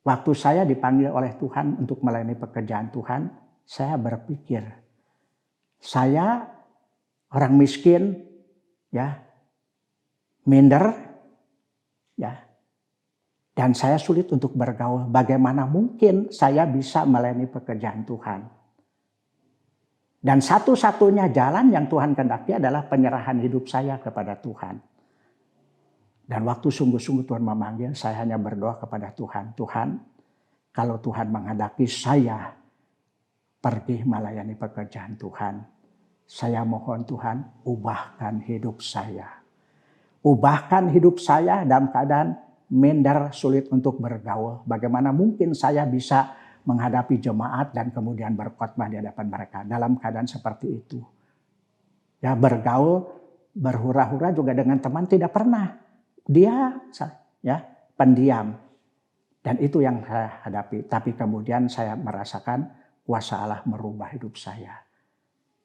Waktu saya dipanggil oleh Tuhan untuk melayani pekerjaan Tuhan, saya berpikir, saya orang miskin, ya, minder, ya, dan saya sulit untuk bergaul. Bagaimana mungkin saya bisa melayani pekerjaan Tuhan? Dan satu-satunya jalan yang Tuhan kehendaki adalah penyerahan hidup saya kepada Tuhan. Dan waktu sungguh-sungguh Tuhan memanggil, saya hanya berdoa kepada Tuhan. Tuhan, kalau Tuhan menghendaki saya pergi melayani pekerjaan Tuhan, saya mohon Tuhan, ubahkan hidup saya. Ubahkan hidup saya dalam keadaan minder, sulit untuk bergaul. Bagaimana mungkin saya bisa menghadapi jemaat dan kemudian berkhotbah di hadapan mereka dalam keadaan seperti itu. Ya, bergaul, berhura-hura juga dengan teman tidak pernah. Dia, ya, pendiam. Dan itu yang saya hadapi. Tapi kemudian saya merasakan kuasa Allah merubah hidup saya.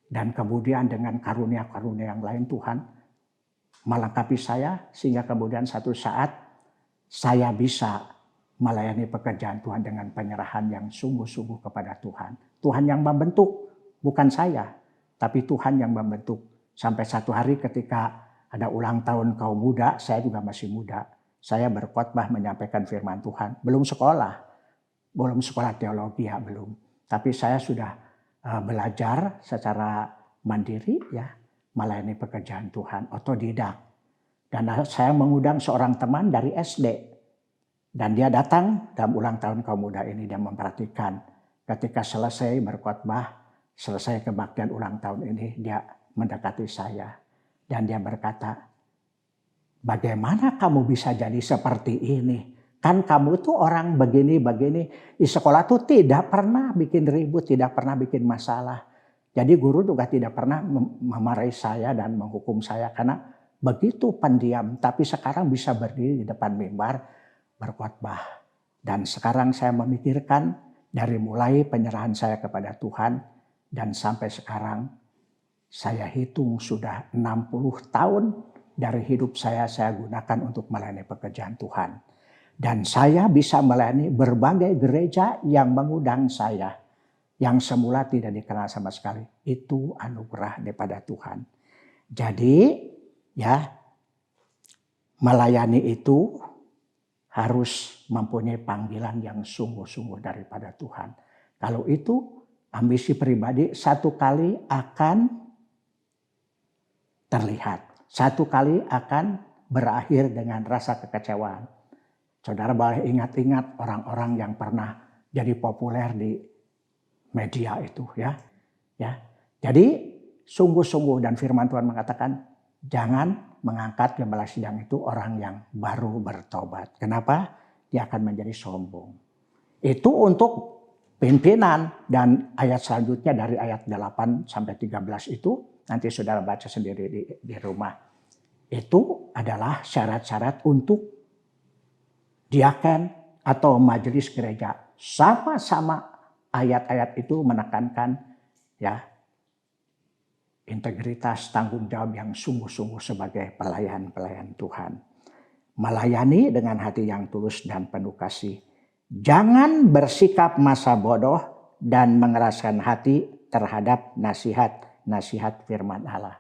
Dan kemudian dengan karunia-karunia yang lain Tuhan melengkapi saya sehingga kemudian satu saat saya bisa melayani pekerjaan Tuhan dengan penyerahan yang sungguh-sungguh kepada Tuhan. Tuhan yang membentuk, bukan saya. Tapi Tuhan yang membentuk. Sampai satu hari ketika ada ulang tahun kaum muda, saya juga masih muda. Saya berkhotbah menyampaikan firman Tuhan. Belum sekolah teologi ya, belum. Tapi saya sudah belajar secara mandiri ya, melayani pekerjaan Tuhan, otodidak. Dan saya mengundang seorang teman dari SD. Dan dia datang dalam ulang tahun kaum muda ini, dia memperhatikan. Ketika selesai berkhotbah, selesai kebaktian ulang tahun ini, dia mendekati saya. Dan dia berkata, bagaimana kamu bisa jadi seperti ini? Kan kamu tuh orang begini-begini. Di sekolah tuh tidak pernah bikin ribut, tidak pernah bikin masalah. Jadi guru juga tidak pernah memarahi saya dan menghukum saya karena begitu pendiam. Tapi sekarang bisa berdiri di depan mimbar berkhotbah. Dan sekarang saya memikirkan dari mulai penyerahan saya kepada Tuhan dan sampai sekarang saya hitung sudah 60 tahun dari hidup saya gunakan untuk melayani pekerjaan Tuhan. Dan saya bisa melayani berbagai gereja yang mengundang saya. Yang semula tidak dikenal sama sekali. Itu anugerah daripada Tuhan. Jadi ya, melayani itu harus mempunyai panggilan yang sungguh-sungguh daripada Tuhan. Kalau itu ambisi pribadi satu kali akan terlihat. Satu kali akan berakhir dengan rasa kekecewaan. Saudara boleh ingat-ingat orang-orang yang pernah jadi populer di media itu ya. Jadi sungguh-sungguh, dan firman Tuhan mengatakan jangan mengangkat gembala sidang itu orang yang baru bertobat. Kenapa? Dia akan menjadi sombong. Itu untuk pimpinan, dan ayat selanjutnya dari ayat 8 sampai 13 itu nanti saudara baca sendiri di rumah. Itu adalah syarat-syarat untuk diaken atau majelis gereja. Sama-sama ayat-ayat itu menekankan ya integritas, tanggung jawab yang sungguh-sungguh sebagai pelayan Tuhan. Melayani dengan hati yang tulus dan penuh kasih. Jangan bersikap masa bodoh dan mengeraskan hati terhadap nasihat firman Allah.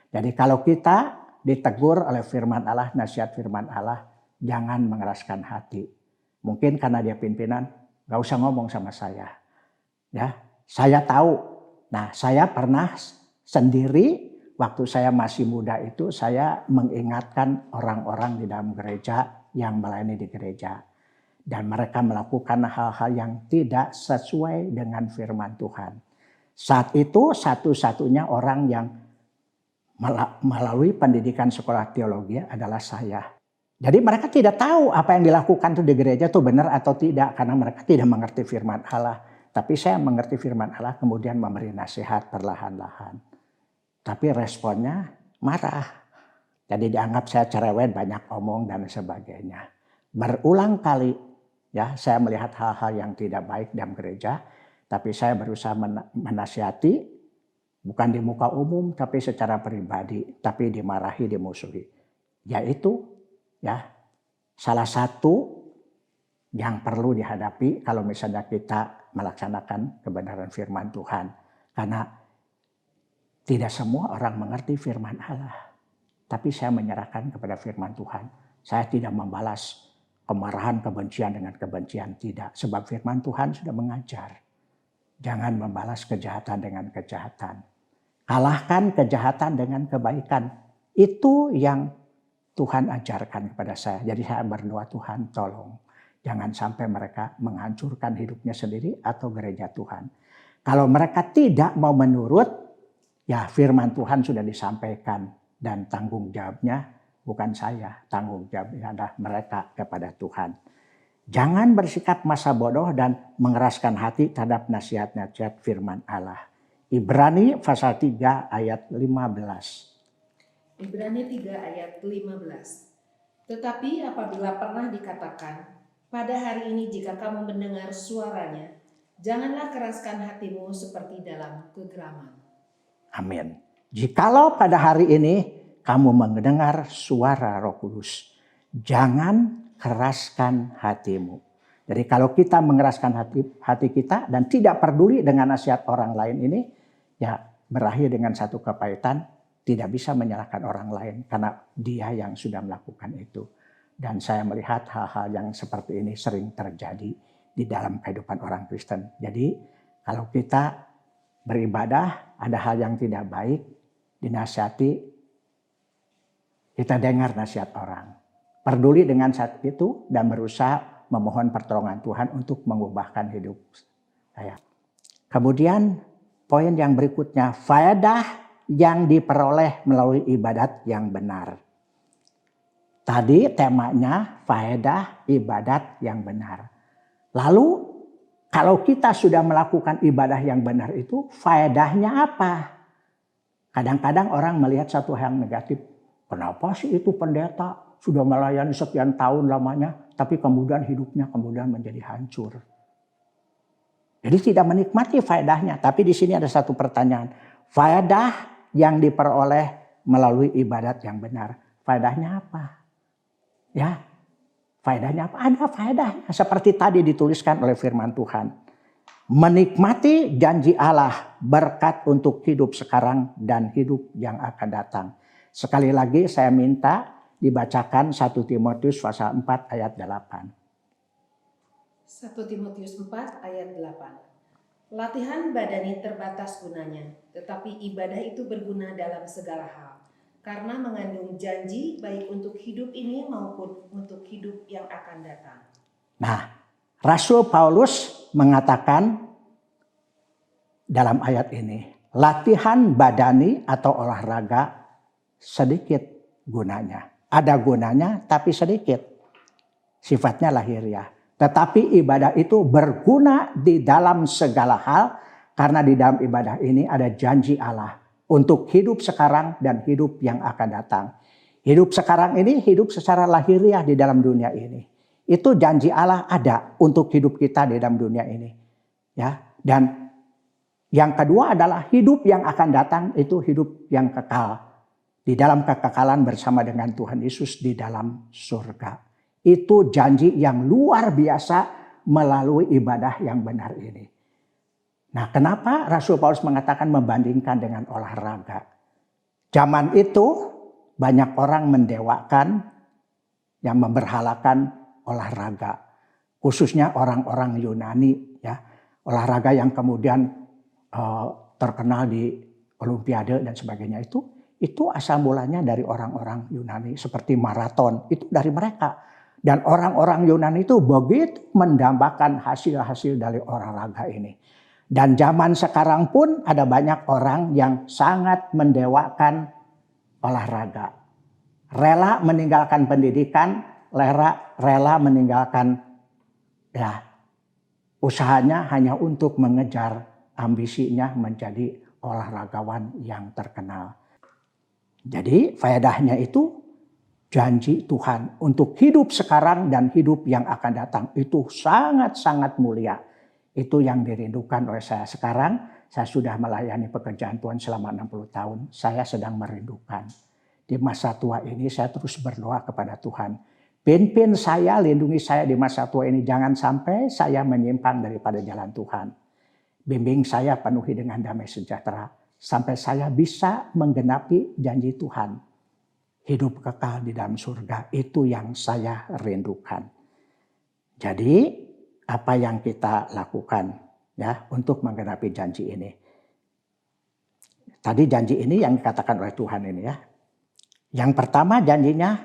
Jadi kalau kita ditegur oleh firman Allah, nasihat firman Allah, jangan mengeraskan hati. Mungkin karena dia pimpinan, gak usah ngomong sama saya. Ya, saya tahu. Nah, saya pernah sendiri waktu saya masih muda itu, saya mengingatkan orang-orang di dalam gereja yang melayani di gereja. Dan mereka melakukan hal-hal yang tidak sesuai dengan firman Tuhan. Saat itu satu-satunya orang yang melalui pendidikan sekolah teologi adalah saya. Jadi mereka tidak tahu apa yang dilakukan tuh di gereja itu benar atau tidak, karena mereka tidak mengerti firman Allah. Tapi saya mengerti firman Allah, kemudian memberi nasihat perlahan-lahan. Tapi responnya marah. Jadi dianggap saya cerewet, banyak omong dan sebagainya. Berulang kali ya saya melihat hal-hal yang tidak baik dalam gereja, tapi saya berusaha menasihati, bukan di muka umum, tapi secara pribadi, tapi dimarahi, dimusuhi. Yaitu ya salah satu yang perlu dihadapi kalau misalnya kita melaksanakan kebenaran firman Tuhan. Karena tidak semua orang mengerti firman Allah. Tapi saya menyerahkan kepada firman Tuhan. Saya tidak membalas kemarahan, kebencian dengan kebencian, tidak. Sebab firman Tuhan sudah mengajar. Jangan membalas kejahatan dengan kejahatan. Kalahkan kejahatan dengan kebaikan. Itu yang Tuhan ajarkan kepada saya. Jadi saya berdoa, Tuhan tolong. Jangan sampai mereka menghancurkan hidupnya sendiri atau gereja Tuhan. Kalau mereka tidak mau menurut, ya firman Tuhan sudah disampaikan. Dan tanggung jawabnya bukan saya. Tanggung jawabnya adalah mereka kepada Tuhan. Jangan bersikap masa bodoh dan mengeraskan hati terhadap nasihat-nasihat firman Allah. Ibrani pasal 3 ayat 15. Ibrani 3 ayat 15. Tetapi apabila pernah dikatakan, pada hari ini jika kamu mendengar suaranya, janganlah keraskan hatimu seperti dalam kegelaman. Amin. Jikalau pada hari ini kamu mendengar suara Roh Kudus, jangan keraskan hatimu. Jadi kalau kita mengeraskan hati kita dan tidak peduli dengan nasihat orang lain ini, ya berakhir dengan satu kepahitan, tidak bisa menyalahkan orang lain karena dia yang sudah melakukan itu. Dan saya melihat hal-hal yang seperti ini sering terjadi di dalam kehidupan orang Kristen. Jadi kalau kita beribadah, ada hal yang tidak baik, dinasihati, kita dengar nasihat orang. Peduli dengan saat itu dan berusaha memohon pertolongan Tuhan untuk mengubahkan hidup saya. Kemudian poin yang berikutnya, faedah yang diperoleh melalui ibadat yang benar. Tadi temanya faedah ibadat yang benar. Lalu kalau kita sudah melakukan ibadah yang benar itu, faedahnya apa? Kadang-kadang orang melihat satu hal negatif. Kenapa sih itu pendeta sudah melayani sekian tahun lamanya, tapi kemudian hidupnya kemudian menjadi hancur. Jadi tidak menikmati faedahnya. Tapi di sini ada satu pertanyaan. Faedah yang diperoleh melalui ibadat yang benar. Faedahnya apa? Ya, faedahnya apa? Ada faedahnya. Seperti tadi dituliskan oleh firman Tuhan. Menikmati janji Allah, berkat untuk hidup sekarang dan hidup yang akan datang. Sekali lagi saya minta dibacakan 1 Timotius pasal 4 ayat 8. 1 Timotius 4 ayat 8. Latihan badani terbatas gunanya, tetapi ibadah itu berguna dalam segala hal, karena mengandung janji baik untuk hidup ini maupun untuk hidup yang akan datang. Nah, Rasul Paulus mengatakan dalam ayat ini, latihan badani atau olahraga sedikit gunanya. Ada gunanya tapi sedikit. Sifatnya lahiriah. Tetapi ibadah itu berguna di dalam segala hal. Karena di dalam ibadah ini ada janji Allah. Untuk hidup sekarang dan hidup yang akan datang. Hidup sekarang ini hidup secara lahiriah di dalam dunia ini. Itu janji Allah ada untuk hidup kita di dalam dunia ini. Ya, dan yang kedua adalah hidup yang akan datang itu hidup yang kekal. Di dalam kekekalan bersama dengan Tuhan Yesus di dalam surga. Itu janji yang luar biasa melalui ibadah yang benar ini. Nah, kenapa Rasul Paulus mengatakan membandingkan dengan olahraga? Zaman itu banyak orang mendewakan yang memberhalakan olahraga. Khususnya orang-orang Yunani. Ya, olahraga yang kemudian terkenal di Olimpiade dan sebagainya itu asal mulanya dari orang-orang Yunani seperti maraton, itu dari mereka. Dan orang-orang Yunani itu begitu mendambakan hasil-hasil dari olahraga ini. Dan zaman sekarang pun ada banyak orang yang sangat mendewakan olahraga. Rela meninggalkan pendidikan, rela meninggalkan ya usahanya hanya untuk mengejar ambisinya menjadi olahragawan yang terkenal. Jadi faedahnya itu janji Tuhan untuk hidup sekarang dan hidup yang akan datang. Itu sangat-sangat mulia. Itu yang dirindukan oleh saya. Sekarang saya sudah melayani pekerjaan Tuhan selama 60 tahun. Saya sedang merindukan. Di masa tua ini saya terus berdoa kepada Tuhan. Pimpin saya, lindungi saya di masa tua ini. Jangan sampai saya menyimpang daripada jalan Tuhan. Bimbing saya penuhi dengan damai sejahtera. Sampai saya bisa menggenapi janji Tuhan. Hidup kekal di dalam surga. Itu yang saya rindukan. Jadi apa yang kita lakukan ya untuk menggenapi janji ini. Tadi janji ini yang dikatakan oleh Tuhan ini ya. Yang pertama janjinya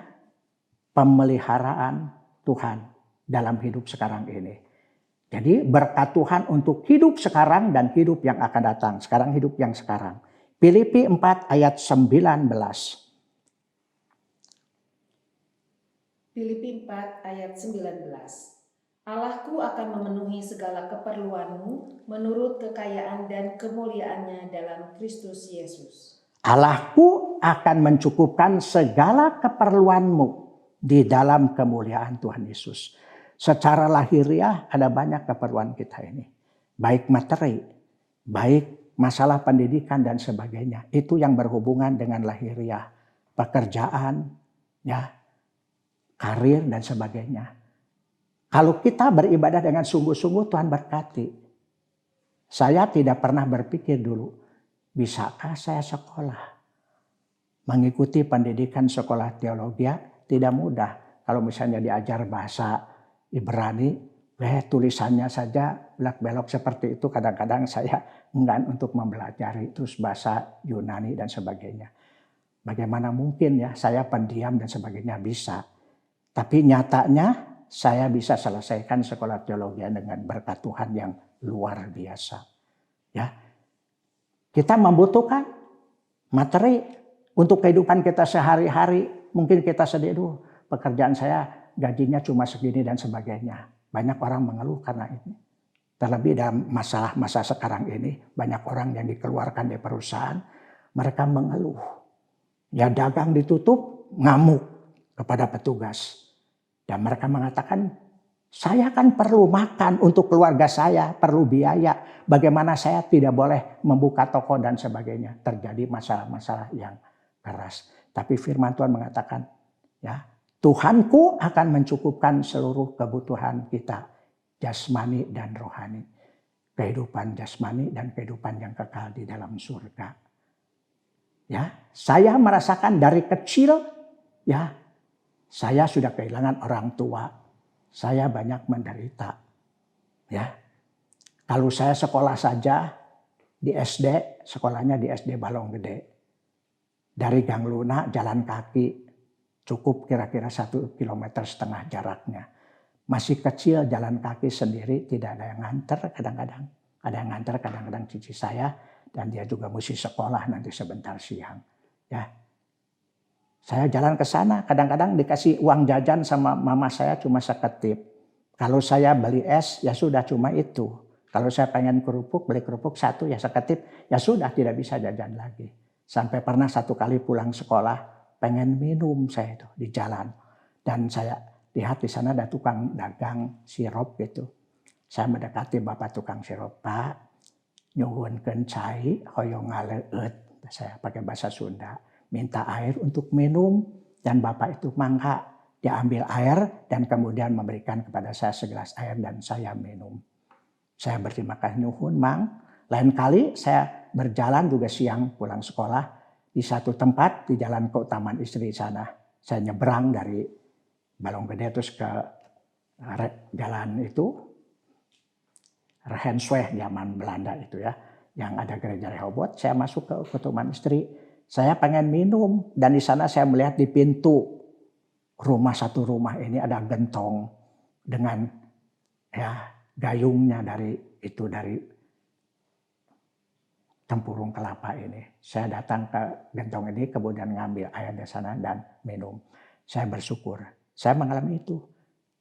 pemeliharaan Tuhan dalam hidup sekarang ini. Jadi berkat Tuhan untuk hidup sekarang dan hidup yang akan datang. Sekarang hidup yang sekarang. Filipi 4 ayat 19. Filipi 4 ayat 19. Allahku akan memenuhi segala keperluanmu menurut kekayaan dan kemuliaannya dalam Kristus Yesus. Allahku akan mencukupkan segala keperluanmu di dalam kemuliaan Tuhan Yesus. Secara lahiriah ada banyak keperluan kita ini. Baik materi, baik masalah pendidikan dan sebagainya. Itu yang berhubungan dengan lahiriah. Pekerjaan, ya, karir dan sebagainya. Kalau kita beribadah dengan sungguh-sungguh, Tuhan berkati. Saya tidak pernah berpikir dulu, bisakah saya sekolah? Mengikuti pendidikan sekolah teologi tidak mudah. Kalau misalnya diajar bahasa Ibrani, tulisannya saja belak-belok seperti itu. Kadang-kadang saya enggan untuk mempelajari. Terus bahasa Yunani dan sebagainya. Bagaimana mungkin ya saya pendiam dan sebagainya bisa. Tapi nyatanya saya bisa selesaikan sekolah teologi dengan berkat Tuhan yang luar biasa. Ya, kita membutuhkan materi untuk kehidupan kita sehari-hari. Mungkin kita sedih, pekerjaan saya gajinya cuma segini dan sebagainya. Banyak orang mengeluh karena ini. Terlebih dalam masa sekarang ini, banyak orang yang dikeluarkan dari perusahaan, mereka mengeluh. Ya dagang ditutup, ngamuk kepada petugas. Dan mereka mengatakan, saya kan perlu makan untuk keluarga saya, perlu biaya. Bagaimana saya tidak boleh membuka toko dan sebagainya. Terjadi masalah-masalah yang keras. Tapi firman Tuhan mengatakan, ya, Tuhanku akan mencukupkan seluruh kebutuhan kita, jasmani dan rohani. Kehidupan jasmani dan kehidupan yang kekal di dalam surga. Ya, saya merasakan dari kecil, ya, saya sudah kehilangan orang tua. Saya banyak menderita. Ya. Kalau saya sekolah saja di SD, sekolahnya di SD Balong Gede. Dari Gang Luna jalan kaki cukup kira-kira 1,5 kilometer jaraknya. Masih kecil jalan kaki sendiri, tidak ada yang nganter kadang-kadang. Ada yang nganter kadang-kadang cici saya dan dia juga mesti sekolah nanti sebentar siang. Ya. Saya jalan ke sana, kadang-kadang dikasih uang jajan sama mama saya cuma seketip. Kalau saya beli es, ya sudah cuma itu. Kalau saya pengen kerupuk, beli kerupuk satu ya seketip, ya sudah tidak bisa jajan lagi. Sampai pernah satu kali pulang sekolah, pengen minum saya itu di jalan. Dan saya lihat di sana ada tukang dagang sirup gitu. Saya mendekati bapak tukang sirup, Pak, nyuhunkeun cai hoyong ngaleut. Saya pakai bahasa Sunda. Minta air untuk minum dan bapak itu mangga. Dia ambil air dan kemudian memberikan kepada saya segelas air dan saya minum. Saya berterima kasih nuhun mang. Lain kali saya berjalan juga siang pulang sekolah di satu tempat di Jalan Keutamaan Istri sana. Saya nyebrang dari Balong Gede terus ke jalan itu Rehensweg zaman Belanda itu ya. Yang ada gereja Rehoboth, saya masuk ke Keutamaan Istri. Saya pengen minum dan di sana saya melihat di pintu satu rumah ini ada gentong dengan ya gayungnya dari tempurung kelapa ini. Saya datang ke gentong ini kemudian ngambil air dari sana dan minum. Saya bersyukur. Saya mengalami itu.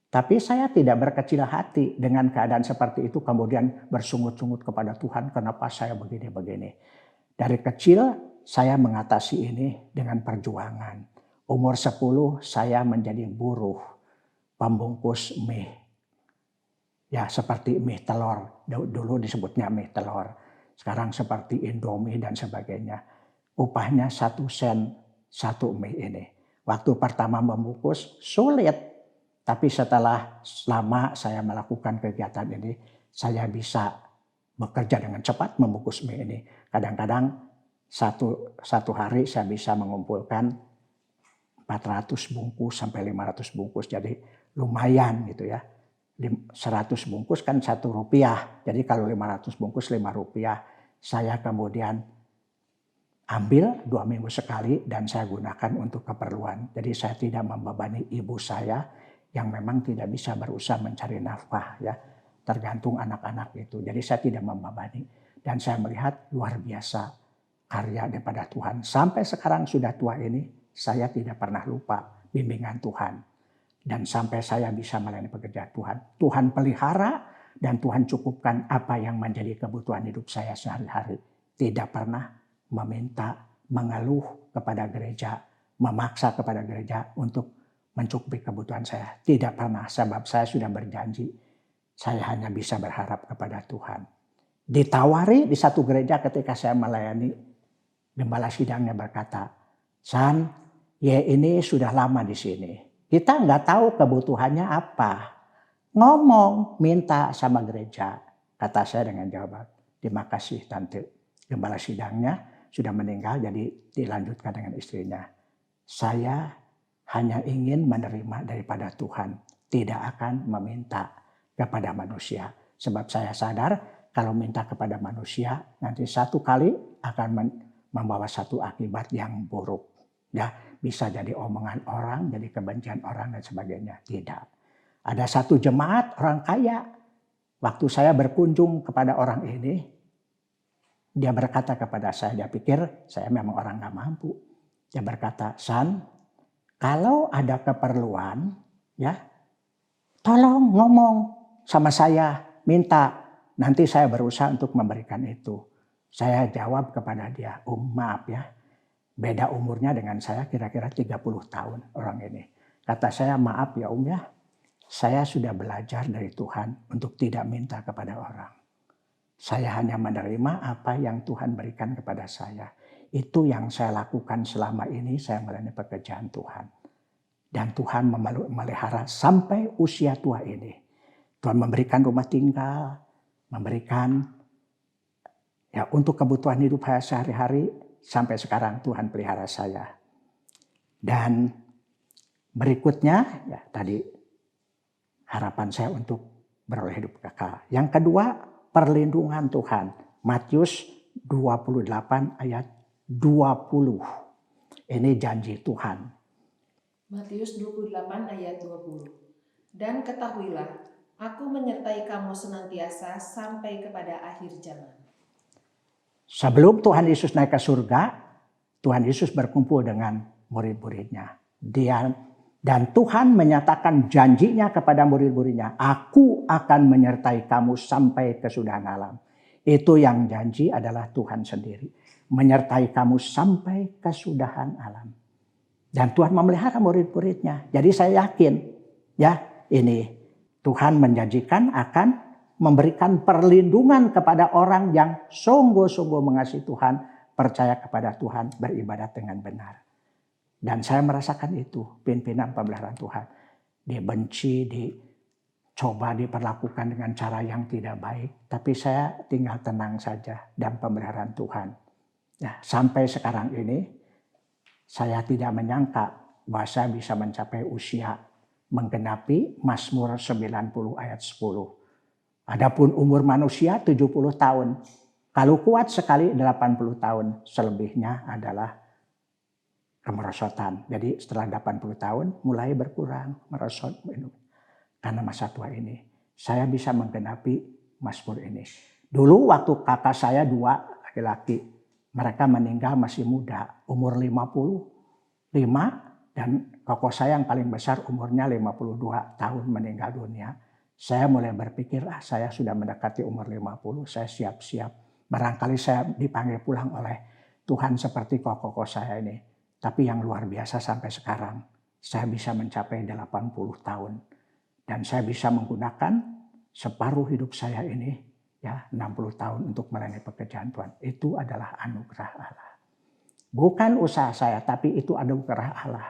Tapi saya tidak berkecil hati dengan keadaan seperti itu kemudian bersungut-sungut kepada Tuhan kenapa saya begini-begini. Dari kecil saya mengatasi ini dengan perjuangan. Umur 10 saya menjadi buruh pembungkus mie. Ya seperti mie telur. Dulu disebutnya mie telur. Sekarang seperti Indomie dan sebagainya. Upahnya 1 sen 1 mie ini. Waktu pertama membungkus sulit. Tapi setelah lama saya melakukan kegiatan ini. Saya bisa bekerja dengan cepat membungkus mie ini. Kadang-kadang satu hari saya bisa mengumpulkan 400 bungkus sampai 500 bungkus. Jadi lumayan gitu ya. 100 bungkus kan Rp1. Jadi kalau 500 bungkus Rp5. Saya kemudian ambil 2 minggu sekali dan saya gunakan untuk keperluan. Jadi saya tidak membebani ibu saya yang memang tidak bisa berusaha mencari nafkah ya. Tergantung anak-anak itu. Jadi saya tidak membebani. Dan saya melihat luar biasa karya daripada Tuhan. Sampai sekarang sudah tua ini, saya tidak pernah lupa bimbingan Tuhan. Dan sampai saya bisa melayani pekerjaan Tuhan. Tuhan pelihara dan Tuhan cukupkan apa yang menjadi kebutuhan hidup saya sehari-hari. Tidak pernah meminta, mengeluh kepada gereja, memaksa kepada gereja untuk mencukupi kebutuhan saya. Tidak pernah, sebab saya sudah berjanji. Saya hanya bisa berharap kepada Tuhan. Ditawari di satu gereja ketika saya melayani, gembala sidangnya berkata, San, ya ini sudah lama di sini. Kita nggak tahu kebutuhannya apa. ngomong, minta sama gereja. Kata saya dengan jawaban, terima kasih Tante. Gembala sidangnya sudah meninggal, jadi dilanjutkan dengan istrinya. Saya hanya ingin menerima daripada Tuhan, tidak akan meminta kepada manusia. Sebab saya sadar kalau minta kepada manusia nanti satu kali akan membawa satu akibat yang buruk. Ya, bisa jadi omongan orang, jadi kebencian orang dan sebagainya. Tidak. Ada satu jemaat orang kaya. Waktu saya berkunjung kepada orang ini, dia berkata kepada saya, dia pikir saya memang orang gak mampu. Dia berkata, San, kalau ada keperluan, ya, tolong ngomong sama saya, minta. Nanti saya berusaha untuk memberikan itu. Saya jawab kepada dia, maaf ya, beda umurnya dengan saya kira-kira 30 tahun orang ini. Kata saya, maaf ya ya, saya sudah belajar dari Tuhan untuk tidak minta kepada orang. Saya hanya menerima apa yang Tuhan berikan kepada saya. Itu yang saya lakukan selama ini, saya melayani pekerjaan Tuhan. Dan Tuhan memelihara sampai usia tua ini. Tuhan memberikan rumah tinggal, memberikan ya untuk kebutuhan hidup saya sehari-hari, sampai sekarang Tuhan pelihara saya. Dan berikutnya, ya tadi harapan saya untuk beroleh hidup kekal. Yang kedua, perlindungan Tuhan. Matius 28 ayat 20. Ini janji Tuhan. Matius 28 ayat 20. Dan ketahuilah, aku menyertai kamu senantiasa sampai kepada akhir zaman. Sebelum Tuhan Yesus naik ke surga, Tuhan Yesus berkumpul dengan murid-muridnya. Dan Tuhan menyatakan janjinya kepada murid-muridnya, aku akan menyertai kamu sampai kesudahan alam. Itu yang janji adalah Tuhan sendiri. Menyertai kamu sampai kesudahan alam. Dan Tuhan memelihara murid-muridnya. Jadi saya yakin ya ini Tuhan menjanjikan akan memberikan perlindungan kepada orang yang sungguh-sungguh mengasihi Tuhan, percaya kepada Tuhan, beribadat dengan benar. Dan saya merasakan itu, pimpinan pemeliharaan Tuhan. Dibenci, dicoba diperlakukan dengan cara yang tidak baik. Tapi saya tinggal tenang saja dalam pemeliharaan Tuhan. Ya, sampai sekarang ini, saya tidak menyangka bahwa saya bisa mencapai usia menggenapi Mazmur 90 ayat 10. Adapun umur manusia 70 tahun. Kalau kuat sekali 80 tahun, selebihnya adalah kemerosotan. Jadi setelah 80 tahun mulai berkurang merosot karena masa tua ini. Saya bisa menggenapi Mazmur ini. Dulu waktu kakak saya 2 laki-laki, mereka meninggal masih muda, umur 55 dan kakak saya yang paling besar umurnya 52 tahun meninggal dunia. Saya mulai berpikir, saya sudah mendekati umur 50, saya siap-siap. Barangkali saya dipanggil pulang oleh Tuhan seperti kakak saya ini. Tapi yang luar biasa sampai sekarang, saya bisa mencapai 80 tahun. Dan saya bisa menggunakan separuh hidup saya ini, ya 60 tahun untuk melayani pekerjaan Tuhan. Itu adalah anugerah Allah. Bukan usaha saya, tapi itu anugerah Allah.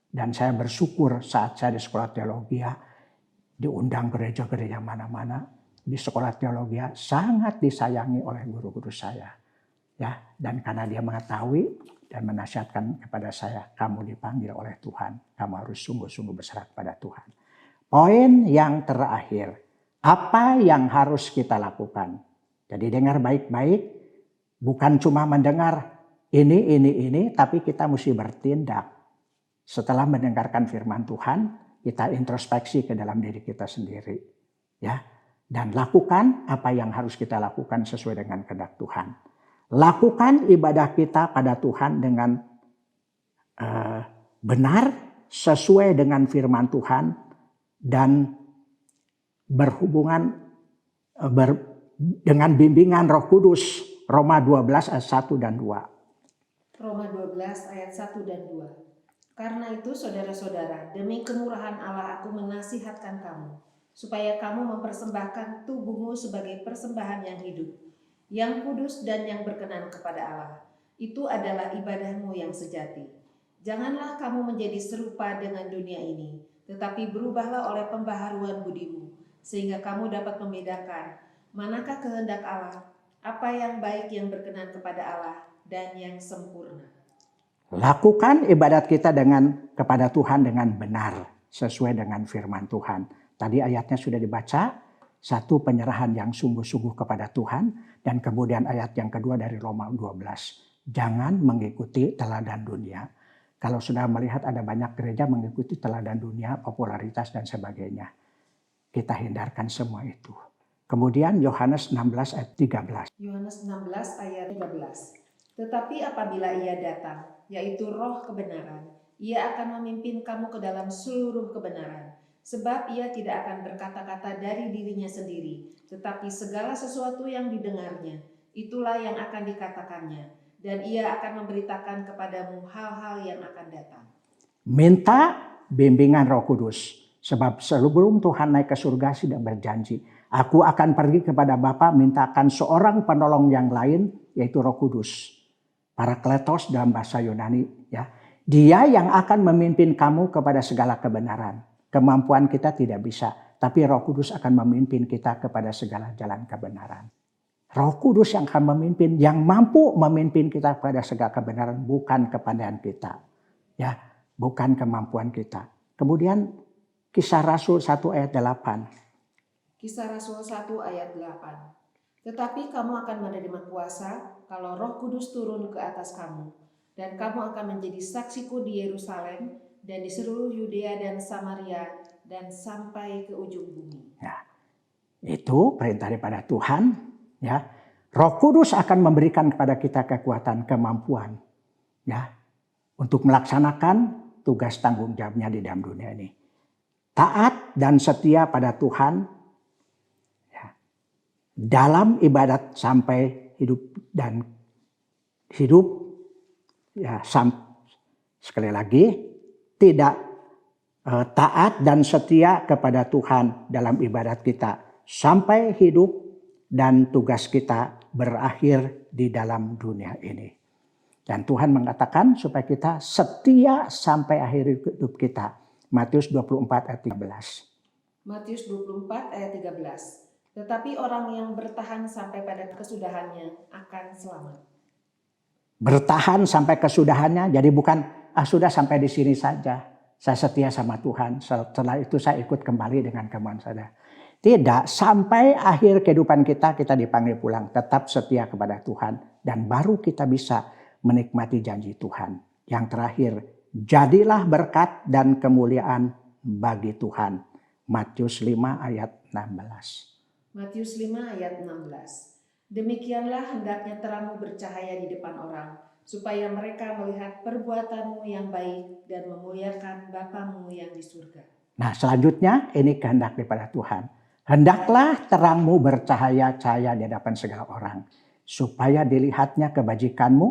Dan saya bersyukur saat saya di sekolah teologi, diundang gereja-gereja mana-mana. Di sekolah teologi sangat disayangi oleh guru-guru saya. Ya, dan karena dia mengetahui dan menasihatkan kepada saya, kamu dipanggil oleh Tuhan, kamu harus sungguh-sungguh berserah kepada Tuhan. Poin yang terakhir, apa yang harus kita lakukan? Jadi dengar baik-baik, bukan cuma mendengar ini, tapi kita mesti bertindak. Setelah mendengarkan firman Tuhan, kita introspeksi ke dalam diri kita sendiri, ya, dan lakukan apa yang harus kita lakukan sesuai dengan kehendak Tuhan. Lakukan ibadah kita pada Tuhan dengan benar, sesuai dengan firman Tuhan, dan berhubungan dengan bimbingan Roh Kudus. Roma 12 ayat 1 dan 2. Roma 12 ayat 1 dan 2. Karena itu saudara-saudara, demi kemurahan Allah aku menasihatkan kamu, supaya kamu mempersembahkan tubuhmu sebagai persembahan yang hidup, yang kudus dan yang berkenan kepada Allah. Itu adalah ibadahmu yang sejati. Janganlah kamu menjadi serupa dengan dunia ini, tetapi berubahlah oleh pembaharuan budimu, sehingga kamu dapat membedakan manakah kehendak Allah, apa yang baik yang berkenan kepada Allah, dan yang sempurna. Lakukan ibadat kita kepada Tuhan dengan benar, sesuai dengan firman Tuhan. Tadi ayatnya sudah dibaca, satu penyerahan yang sungguh-sungguh kepada Tuhan, dan kemudian ayat yang kedua dari Roma 12. Jangan mengikuti teladan dunia. Kalau sudah melihat ada banyak gereja mengikuti teladan dunia, popularitas dan sebagainya. Kita hindarkan semua itu. Kemudian Yohanes 16 ayat 13. Yohanes 16 ayat 13. Tetapi apabila ia datang, yaitu roh kebenaran, ia akan memimpin kamu ke dalam seluruh kebenaran. Sebab ia tidak akan berkata-kata dari dirinya sendiri, tetapi segala sesuatu yang didengarnya, itulah yang akan dikatakannya. Dan ia akan memberitakan kepadamu hal-hal yang akan datang. Minta bimbingan Roh Kudus. Sebab sebelum Tuhan naik ke surga sudah berjanji, aku akan pergi kepada Bapa mintakan seorang penolong yang lain, yaitu Roh Kudus. Parakletos dalam bahasa Yunani. Ya. Dia yang akan memimpin kamu kepada segala kebenaran. Kemampuan kita tidak bisa, tapi Roh Kudus akan memimpin kita kepada segala jalan kebenaran. Roh Kudus yang akan memimpin, yang mampu memimpin kita kepada segala kebenaran, bukan kepandaian kita. Ya, bukan kemampuan kita. Kemudian Kisah Rasul 1 ayat 8. Kisah Rasul 1 ayat 8. Tetapi kamu akan menerima kuasa kalau Roh Kudus turun ke atas kamu, dan kamu akan menjadi saksiku di Yerusalem dan di seluruh Yudea dan Samaria dan sampai ke ujung bumi. Ya, itu perintah daripada Tuhan. Ya, Roh Kudus akan memberikan kepada kita kekuatan, kemampuan, ya, untuk melaksanakan tugas tanggung jawabnya di dalam dunia ini. Taat dan setia pada Tuhan, ya, dalam ibadat sampai hidup dan hidup, ya, sekali lagi tidak taat dan setia kepada Tuhan dalam ibadat kita sampai hidup. Dan tugas kita berakhir di dalam dunia ini. Dan Tuhan mengatakan supaya kita setia sampai akhir hidup kita. Matius 24 ayat 13. Matius 24 ayat 13. Tetapi orang yang bertahan sampai pada kesudahannya akan selamat. Bertahan sampai kesudahannya, jadi bukan sudah sampai di sini saja. Saya setia sama Tuhan, setelah itu saya ikut kembali dengan kemauan saya. Tidak, sampai akhir kehidupan kita dipanggil pulang. Tetap setia kepada Tuhan. Dan baru kita bisa menikmati janji Tuhan. Yang terakhir, jadilah berkat dan kemuliaan bagi Tuhan. Matius 5 ayat 16. Matius 5 ayat 16. Demikianlah hendaknya terangmu bercahaya di depan orang, supaya mereka melihat perbuatanmu yang baik dan memuliakan Bapamu yang di surga. Nah, selanjutnya ini kehendak daripada Tuhan. Hendaklah terangmu bercahaya-cahaya di hadapan segala orang, supaya dilihatnya kebajikanmu,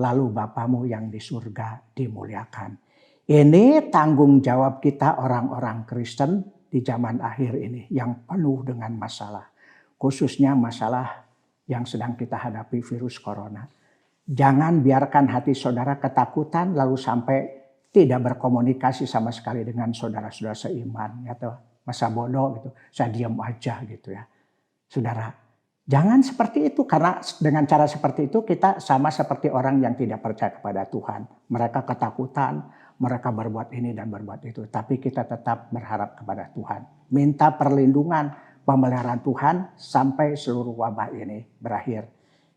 lalu Bapamu yang di surga dimuliakan. Ini tanggung jawab kita orang-orang Kristen di zaman akhir ini yang penuh dengan masalah. Khususnya masalah yang sedang kita hadapi, virus corona. Jangan biarkan hati saudara ketakutan lalu sampai tidak berkomunikasi sama sekali dengan saudara-saudara seiman. Atau masa bodoh gitu, saya diam aja gitu ya. Saudara, jangan seperti itu, karena dengan cara seperti itu kita sama seperti orang yang tidak percaya kepada Tuhan. Mereka ketakutan, mereka berbuat ini dan berbuat itu, tapi kita tetap berharap kepada Tuhan. Minta perlindungan, pemeliharaan Tuhan sampai seluruh wabah ini berakhir.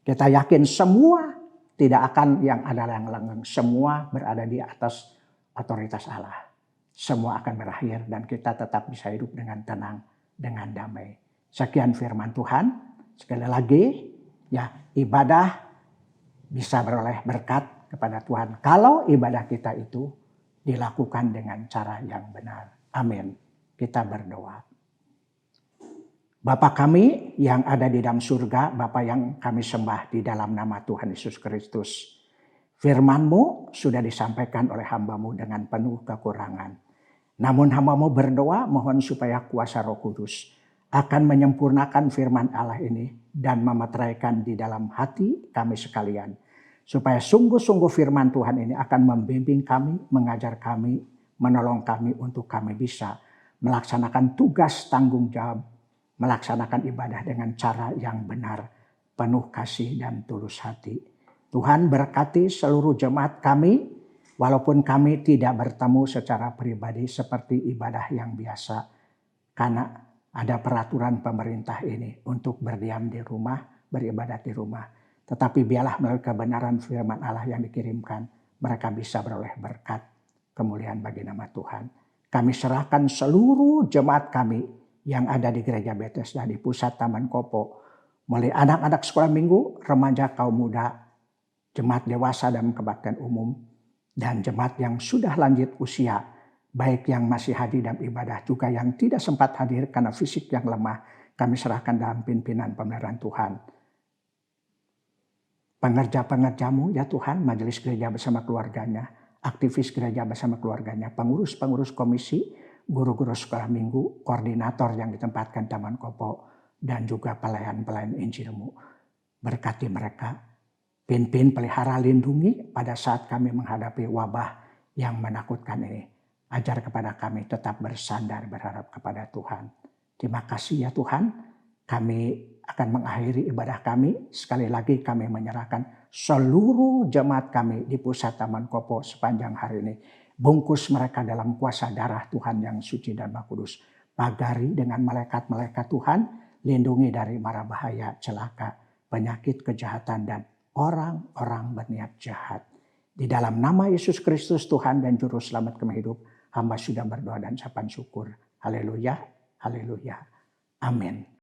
Kita yakin semua tidak akan yang ada yang langgeng, semua berada di atas otoritas Allah. Semua akan berakhir dan kita tetap bisa hidup dengan tenang, dengan damai. Sekian firman Tuhan. Sekali lagi, ya, ibadah bisa beroleh berkat kepada Tuhan kalau ibadah kita itu dilakukan dengan cara yang benar. Amin. Kita berdoa. Bapa kami yang ada di dalam surga, Bapa yang kami sembah di dalam nama Tuhan Yesus Kristus. Firman-Mu sudah disampaikan oleh hamba-Mu dengan penuh kekurangan. Namun hamba-Mu berdoa mohon supaya kuasa Roh Kudus akan menyempurnakan firman Allah ini dan memeteraikan di dalam hati kami sekalian. Supaya sungguh-sungguh firman Tuhan ini akan membimbing kami, mengajar kami, menolong kami untuk kami bisa melaksanakan tugas tanggung jawab, melaksanakan ibadah dengan cara yang benar, penuh kasih dan tulus hati. Tuhan berkati seluruh jemaat kami, walaupun kami tidak bertemu secara pribadi seperti ibadah yang biasa, karena ada peraturan pemerintah ini untuk berdiam di rumah, beribadat di rumah. Tetapi biarlah melalui kebenaran firman Allah yang dikirimkan, mereka bisa beroleh berkat, kemuliaan bagi nama Tuhan. Kami serahkan seluruh jemaat kami yang ada di Gereja Bethesda di pusat Taman Kopo, mulai anak-anak sekolah minggu, remaja, kaum muda, jemaat dewasa dan kebaktian umum, dan jemaat yang sudah lanjut usia, baik yang masih hadir dalam ibadah juga yang tidak sempat hadir karena fisik yang lemah, kami serahkan dalam pimpinan pemeliharaan Tuhan. Pengerja-pengerjamu ya Tuhan, majelis gereja bersama keluarganya, aktivis gereja bersama keluarganya, pengurus-pengurus komisi, guru-guru sekolah minggu, koordinator yang ditempatkan Taman Kopo, dan juga pelayan-pelayan Injilmu. Berkati mereka, pimpin, pelihara, lindungi pada saat kami menghadapi wabah yang menakutkan ini. Ajar kepada kami tetap bersandar berharap kepada Tuhan. Terima kasih ya Tuhan. Kami akan mengakhiri ibadah kami. Sekali lagi kami menyerahkan seluruh jemaat kami di pusat Taman Kopo sepanjang hari ini. Bungkus mereka dalam kuasa darah Tuhan yang suci dan Maha Kudus. Pagari dengan malaikat-malaikat Tuhan. Lindungi dari mara bahaya, celaka, penyakit, kejahatan, dan orang-orang berniat jahat. Di dalam nama Yesus Kristus Tuhan dan Juru Selamat kami hidup, hamba sudah berdoa dan ucapan syukur. Haleluya, haleluya, amin.